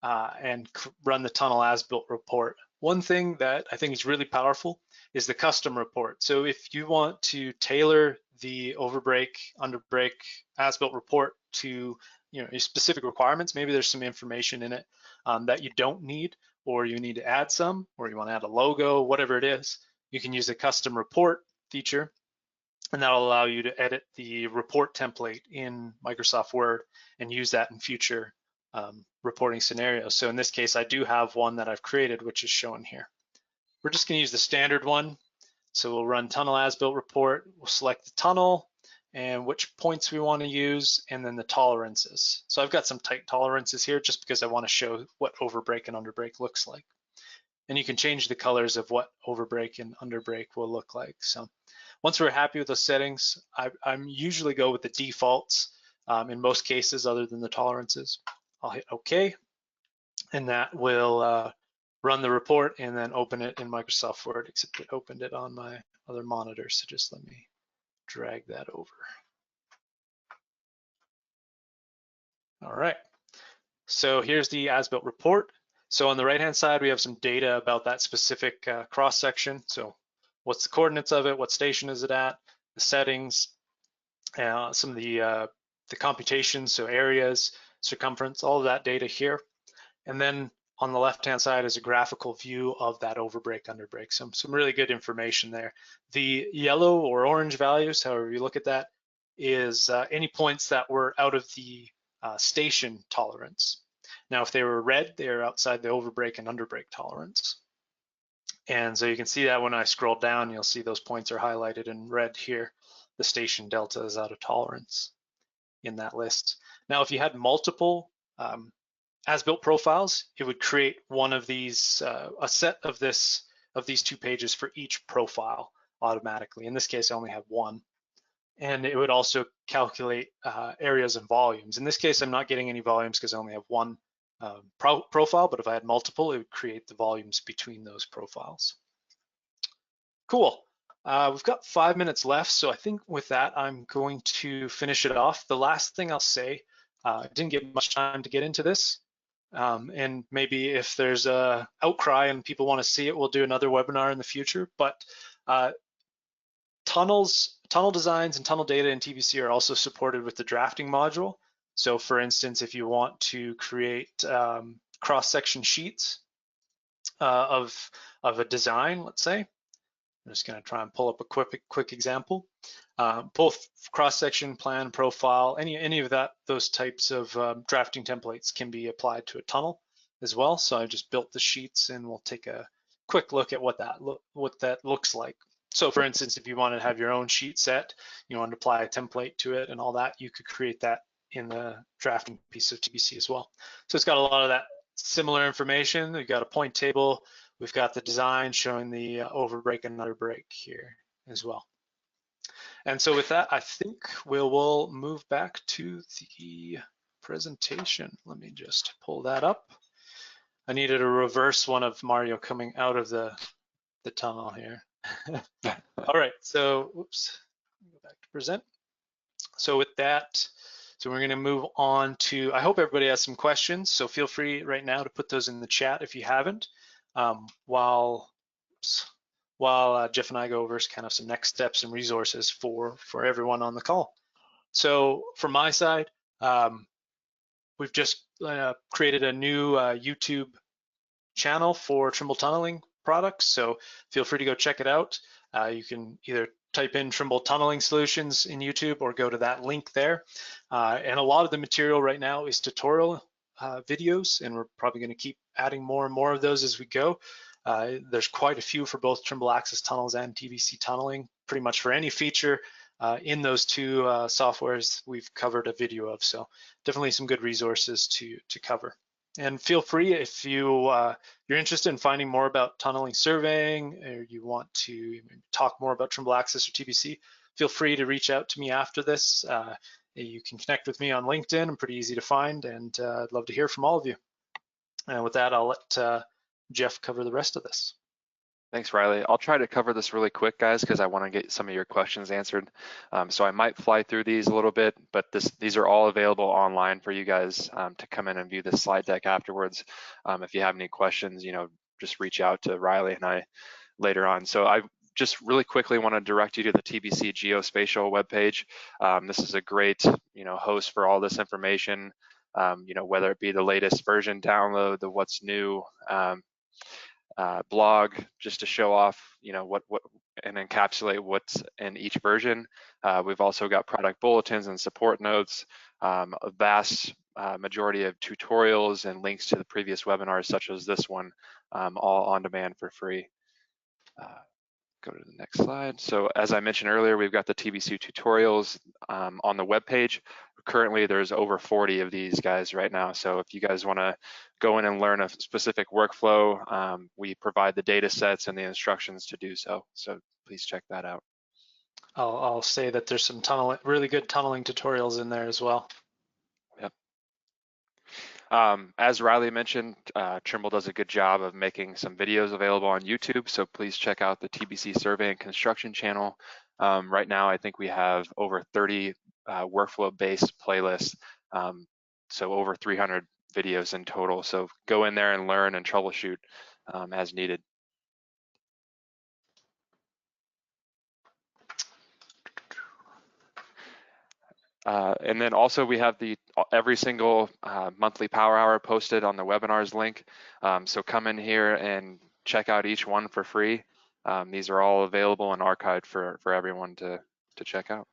and run the tunnel as built report. One thing that I think is really powerful is the custom report. So if you want to tailor the overbreak, underbreak, as built report to your specific requirements, maybe there's some information in it that you don't need, or you need to add some, or you want to add a logo, whatever it is, you can use the custom report feature, and that'll allow you to edit the report template in Microsoft Word and use that in future reporting scenarios. So in this case, I do have one that I've created, which is shown here. We're just going to use the standard one. So we'll run tunnel as built report. We'll select the tunnel and which points we want to use, and then the tolerances. So I've got some tight tolerances here just because I want to show what overbreak and underbreak looks like. And you can change the colors of what overbreak and underbreak will look like. So once we're happy with those settings, I usually go with the defaults in most cases other than the tolerances. I'll hit OK, and that will run the report and then open it in Microsoft Word, except it opened it on my other monitor. So just let me drag that over. All right, so here's the as-built report. So on the right-hand side, we have some data about that specific cross-section. So what's the coordinates of it? What station is it at? The settings, some of the computations, so areas, circumference, all of that data here. And then on the left-hand side is a graphical view of that overbreak, underbreak. Some really good information there. The yellow or orange values, however you look at that, is any points that were out of the station tolerance. Now, if they were red, they're outside the overbreak and underbreak tolerance. And so you can see that when I scroll down, you'll see those points are highlighted in red here. The station delta is out of tolerance in that list. Now, if you had multiple as-built profiles, it would create one of these, a set of these 2 pages for each profile automatically. In this case, I only have one. And it would also calculate areas and volumes. In this case, I'm not getting any volumes because I only have one profile, but if I had multiple, it would create the volumes between those profiles. Cool. We've got 5 minutes left, so I think with that, I'm going to finish it off. The last thing I'll say, I didn't get much time to get into this, and maybe if there's a outcry and people want to see it, we'll do another webinar in the future, but tunnel designs and tunnel data in TBC are also supported with the drafting module. So for instance, if you want to create cross-section sheets of a design, let's say, I'm just going to try and pull up a quick example. Both cross-section, plan, profile, any of those types of drafting templates can be applied to a tunnel as well. So I just built the sheets, and we'll take a quick look at what that looks like. So for instance, if you want to have your own sheet set, you want to apply a template to it and all that, you could create that in the drafting piece of TBC as well. So it's got a lot of that similar information. We've got a point table. We've got the design showing the overbreak and underbreak here as well. And so with that, I think we'll move back to the presentation. Let me just pull that up. I needed to reverse one of Mario coming out of the tunnel here. All right, so whoops, go back to present. So with that, so we're gonna move on to, I hope everybody has some questions, so feel free right now to put those in the chat if you haven't, while Jeff and I go over kind of some next steps and resources for everyone on the call. So from my side, we've just created a new YouTube channel for Trimble tunneling products, so feel free to go check it out. You can either type in Trimble tunneling solutions in YouTube or go to that link there. And a lot of the material right now is tutorial videos, and we're probably going to keep adding more and more of those as we go. There's quite a few for both Trimble Access Tunnels and TBC tunneling. Pretty much for any feature in those two softwares we've covered a video of, so definitely some good resources to cover. And feel free, if you're interested in finding more about tunneling surveying, or you want to talk more about Trimble Access or TBC, feel free to reach out to me after this. You can connect with me on LinkedIn. I'm pretty easy to find, and I'd love to hear from all of you. And with that, I'll let Jeff cover the rest of this. Thanks, Riley. I'll try to cover this really quick, guys, because I want to get some of your questions answered. So I might fly through these a little bit, but these are all available online for you guys to come in and view this slide deck afterwards. If you have any questions, just reach out to Riley and I later on. So I just really quickly want to direct you to the TBC Geospatial webpage. This is a great, host for all this information. Whether it be the latest version download, the what's new. Blog, just to show off, what and encapsulate what's in each version. We've also got product bulletins and support notes, a vast majority of tutorials and links to the previous webinars, such as this one, all on demand for free. Go to the next slide. So as I mentioned earlier, we've got the TBC tutorials on the webpage. Currently, there's over 40 of these guys right now. So if you guys want to go in and learn a specific workflow, we provide the data sets and the instructions to do so. So please check that out. I'll say that there's some really good tunneling tutorials in there as well. Yep. As Riley mentioned, Trimble does a good job of making some videos available on YouTube, so please check out the TBC Survey and Construction channel. Right now, I think we have over 30 workflow-based playlists, so over 300 videos in total. So go in there and learn and troubleshoot as needed. And then also we have every single monthly Power Hour posted on the webinars link. So come in here and check out each one for free. These are all available and archived for everyone to check out.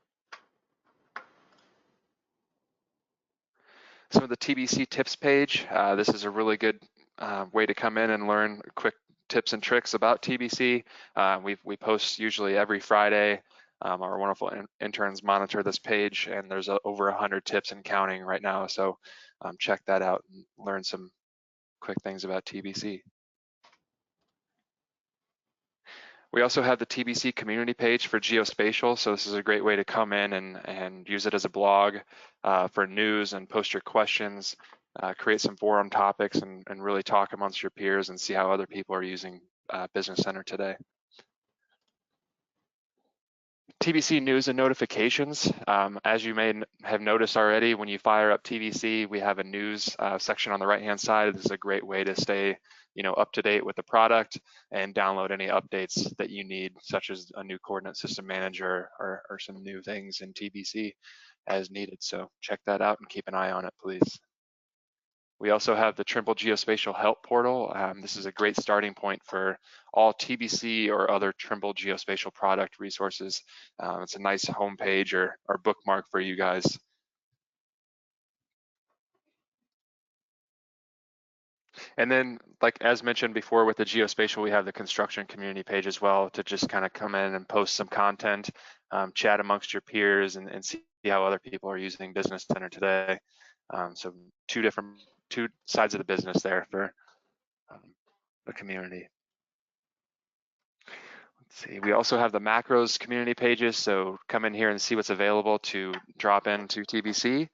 Some of the TBC tips page. This is a really good way to come in and learn quick tips and tricks about TBC. We post usually every Friday. Our wonderful interns monitor this page, and there's over 100 tips and counting right now. So check that out and learn some quick things about TBC. We also have the TBC community page for geospatial. So this is a great way to come in and use it as a blog for news and post your questions, create some forum topics, and really talk amongst your peers and see how other people are using Business Center today. TBC news and notifications. As you may have noticed already, when you fire up TBC, we have a news section on the right-hand side. This is a great way to stay, up to date with the product and download any updates that you need, such as a new coordinate system manager or some new things in TBC as needed. So check that out and keep an eye on it, please. We also have the Trimble Geospatial Help Portal. This is a great starting point for all TBC or other Trimble Geospatial product resources. It's a nice homepage or bookmark for you guys. And then, like as mentioned before with the geospatial, we have the construction community page as well to just kind of come in and post some content, chat amongst your peers, and see how other people are using Business Center today. So two sides of the business there for the community. Let's see, we also have the macros community pages, so come in here and see what's available to drop into TBC,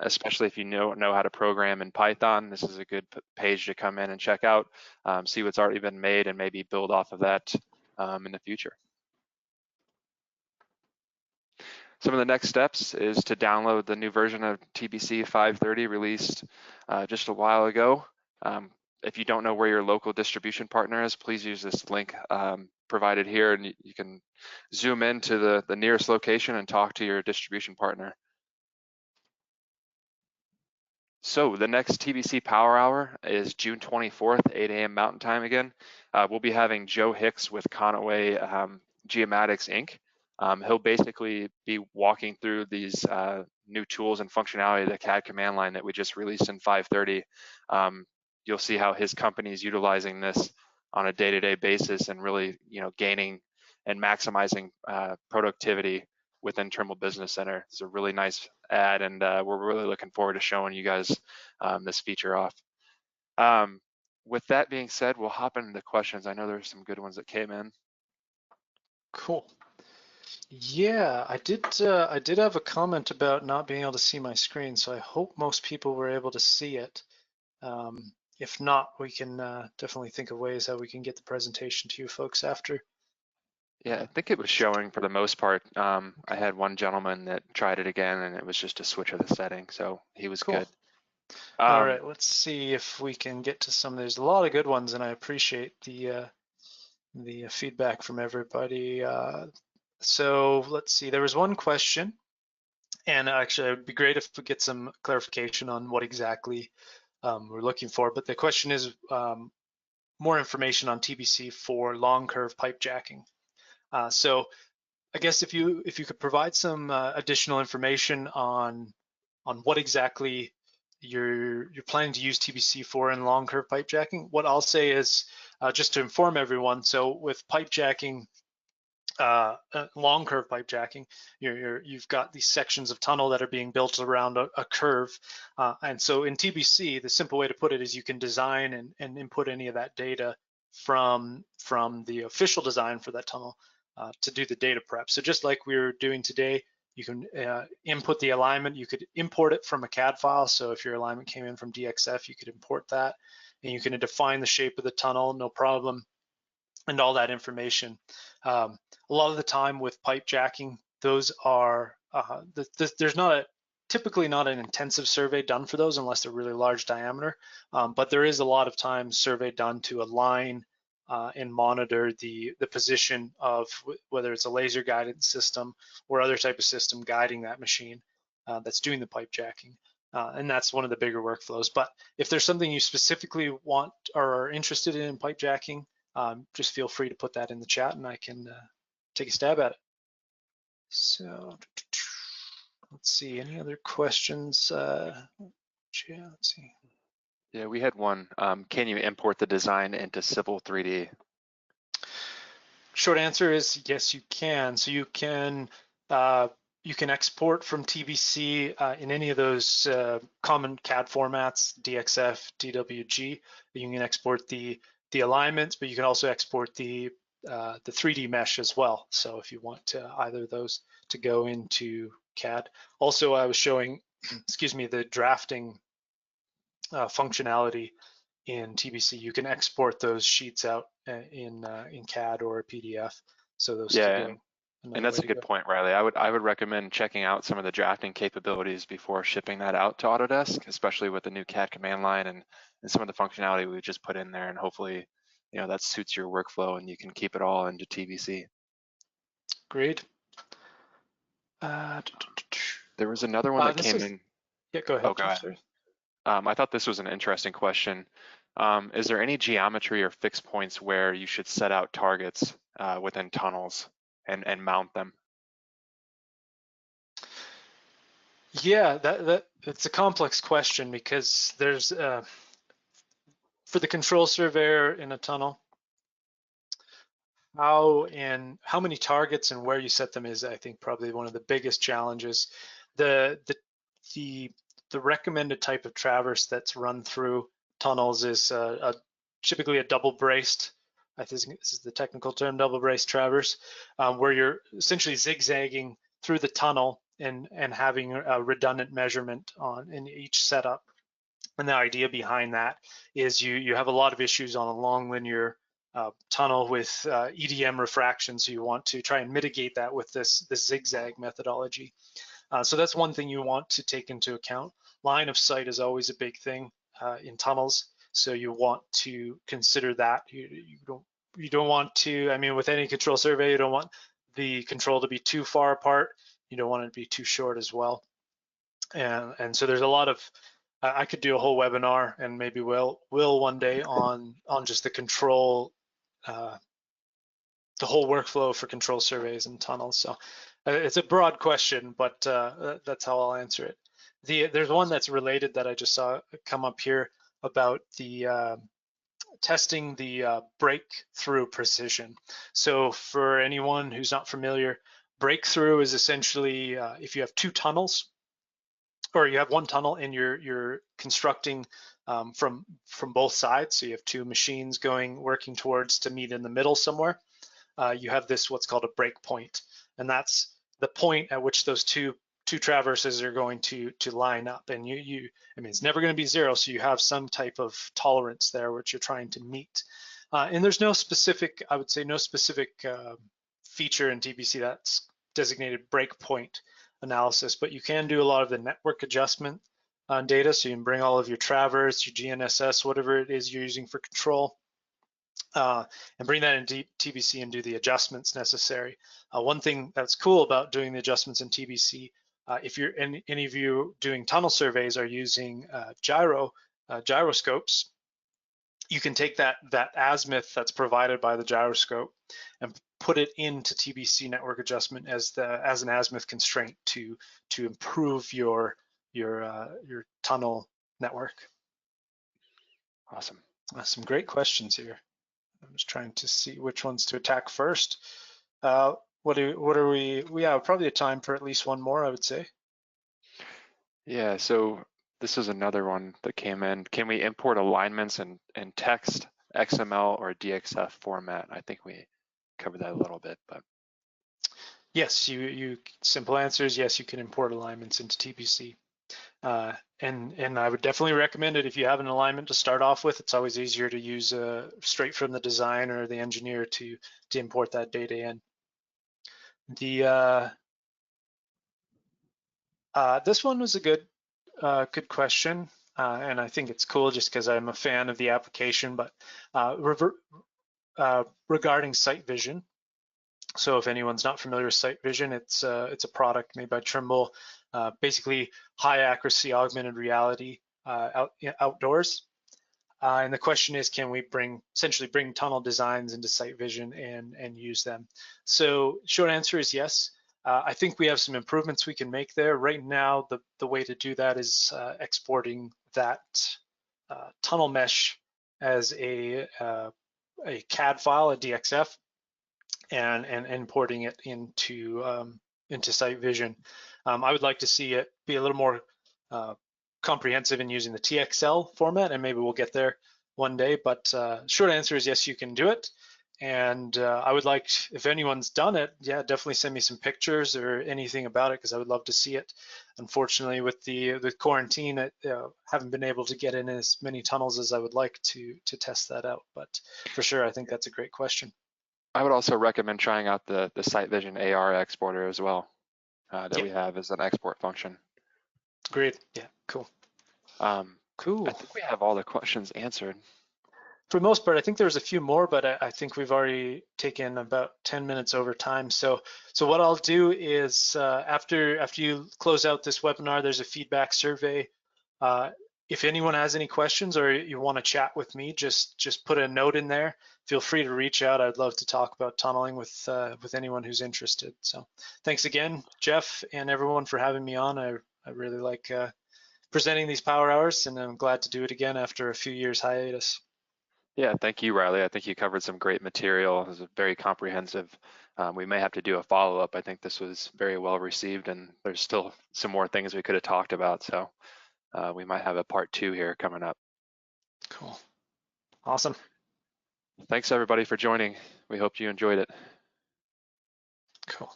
especially if you know how to program in Python. This is a good page to come in and check out, see what's already been made and maybe build off of that in the future. Some of the next steps is to download the new version of TBC 530 released just a while ago. If you don't know where your local distribution partner is, please use this link provided here, and you can zoom into the nearest location and talk to your distribution partner. So the next TBC Power Hour is June 24th, 8 a.m. Mountain Time again. We'll be having Joe Hicks with Conaway Geomatics Inc. He'll basically be walking through these new tools and functionality of the CAD command line that we just released in 530. You'll see how his company is utilizing this on a day-to-day basis and really, gaining and maximizing productivity within Trimble Business Center. It's a really nice ad, and we're really looking forward to showing you guys this feature off. With that being said, we'll hop into the questions. I know there's some good ones that came in. Cool. Yeah, I did have a comment about not being able to see my screen, so I hope most people were able to see it. If not, we can definitely think of ways how we can get the presentation to you folks after. Yeah, I think it was showing for the most part. I had one gentleman that tried it again, and it was just a switch of the setting, so he was Cool. good. All right, let's see if we can get to some. There's a lot of good ones, and I appreciate the feedback from everybody. So let's see. There was one question, and actually, it would be great if we get some clarification on what exactly we're looking for. But the question is more information on TBC for long curve pipe jacking. So I guess if you could provide some additional information on what exactly you're planning to use TBC for in long curve pipe jacking. What I'll say is just to inform everyone. So with pipe jacking, long curve pipe jacking, you've got these sections of tunnel that are being built around a curve, and so in TBC, the simple way to put it is you can design and input any of that data from the official design for that tunnel to do the data prep. So just like we were doing today, you can input the alignment. You could import it from a CAD file. So if your alignment came in from DXF, you could import that, and you can define the shape of the tunnel, no problem, and all that information. A lot of the time with pipe jacking, those are there's typically not an intensive survey done for those unless they're really large diameter, but there is a lot of times survey done to align and monitor the position of whether it's a laser guided system or other type of system guiding that machine that's doing the pipe jacking. And that's one of the bigger workflows. But if there's something you specifically want or are interested in pipe jacking, just feel free to put that in the chat and I can take a stab at it. So let's see, any other questions? Yeah, let's see. Yeah, we had one. Can you import the design into Civil 3D? Short answer is yes, you can. So you can export from TBC in any of those common CAD formats, DXF, DWG. You can export the alignments, but you can also export the 3D mesh as well. So if you want either of those to go into CAD. Also, I was showing, excuse me, the drafting functionality in TBC. You can export those sheets out in CAD or a PDF. So those Yeah, could go. and that's a good point, Riley. I would recommend checking out some of the drafting capabilities before shipping that out to Autodesk, especially with the new CAD command line and some of the functionality we just put in there, and hopefully, that suits your workflow and you can keep it all into TBC. Great. There was another one that came in. Yeah, go ahead. Oh, go ahead. I thought this was an interesting question. Is there any geometry or fixed points where you should set out targets within tunnels and mount them? Yeah, it's a complex question because there's for the control surveyor in a tunnel, how many targets and where you set them is, I think, probably one of the biggest challenges. The the the, the recommended type of traverse that's run through tunnels is typically a double braced. I think this is the technical term, double braced traverse, where you're essentially zigzagging through the tunnel and having a redundant measurement on in each setup. And the idea behind that is you have a lot of issues on a long linear tunnel with EDM refraction, so you want to try and mitigate that with this zigzag methodology. So that's one thing you want to take into account. Line of sight is always a big thing in tunnels, so you want to consider that. You don't want to, I mean, with any control survey, you don't want the control to be too far apart. You don't want it to be too short as well. And so there's a lot of, I could do a whole webinar, and maybe will one day, on just the control, the whole workflow for control surveys and tunnels. So it's a broad question, but that's how I'll answer it. There's one that's related that I just saw come up here about the testing the breakthrough precision. So for anyone who's not familiar, breakthrough is essentially if you have two tunnels, or you have one tunnel and you're constructing from both sides, so you have two machines working towards to meet in the middle somewhere. You have this what's called a break point, and that's the point at which those two traverses are going to line up. And I mean, it's never going to be zero, so you have some type of tolerance there which you're trying to meet. And there's no specific, I would say, no specific feature in TBC that's designated breakpoint analysis, but you can do a lot of the network adjustment on data. So you can bring all of your traverse, your GNSS, whatever it is you're using for control, and bring that into TBC and do the adjustments necessary. One thing that's cool about doing the adjustments in TBC, if you're any of you doing tunnel surveys are using gyroscopes, you can take that azimuth that's provided by the gyroscope and put it into TBC network adjustment as an azimuth constraint to improve your tunnel network. Awesome. Some great questions here. I'm just trying to see which ones to attack first. What are we? We have probably a time for at least one more, I would say. Yeah, so this is another one that came in. Can we import alignments in text, XML, or DXF format? I think we covered that a little bit, but. Yes, simple answer is yes, you can import alignments into TBC. And I would definitely recommend it if you have an alignment to start off with. It's always easier to use straight from the design or the engineer to import that data in. This one was a good question, and I think it's cool just because I'm a fan of the application. But regarding sight vision, so if anyone's not familiar with sight vision, it's a product made by Trimble, basically high accuracy augmented reality outdoors. And the question is, can we essentially bring tunnel designs into sight vision and use them? So short answer is yes. I think we have some improvements we can make there. Right now, the way to do that is exporting that tunnel mesh as a CAD file, a DXF, and importing it into sight vision. I would like to see it be a little more comprehensive in using the TXL format, and maybe we'll get there one day. But short answer is yes, you can do it. And I would like, if anyone's done it, yeah, definitely send me some pictures or anything about it, because I would love to see it. Unfortunately, with the quarantine, I haven't been able to get in as many tunnels as I would like to test that out. But for sure, I think that's a great question. I would also recommend trying out the Sight Vision AR exporter as well that we have as an export function. Great. Yeah, cool. Cool. I think we have all the questions answered. For the most part, I think there's a few more, but I think we've already taken about 10 minutes over time. So what I'll do is after you close out this webinar, there's a feedback survey. If anyone has any questions or you want to chat with me, just put a note in there. Feel free to reach out. I'd love to talk about tunneling with anyone who's interested. So thanks again, Jeff, and everyone for having me on. I really like presenting these power hours, and I'm glad to do it again after a few years hiatus. Yeah, thank you, Riley. I think you covered some great material. It was very comprehensive. We may have to do a follow-up. I think this was very well received, and there's still some more things we could have talked about. So we might have a part 2 here coming up. Cool. Awesome. Thanks everybody for joining. We hope you enjoyed it. Cool.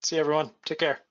See you, everyone. Take care.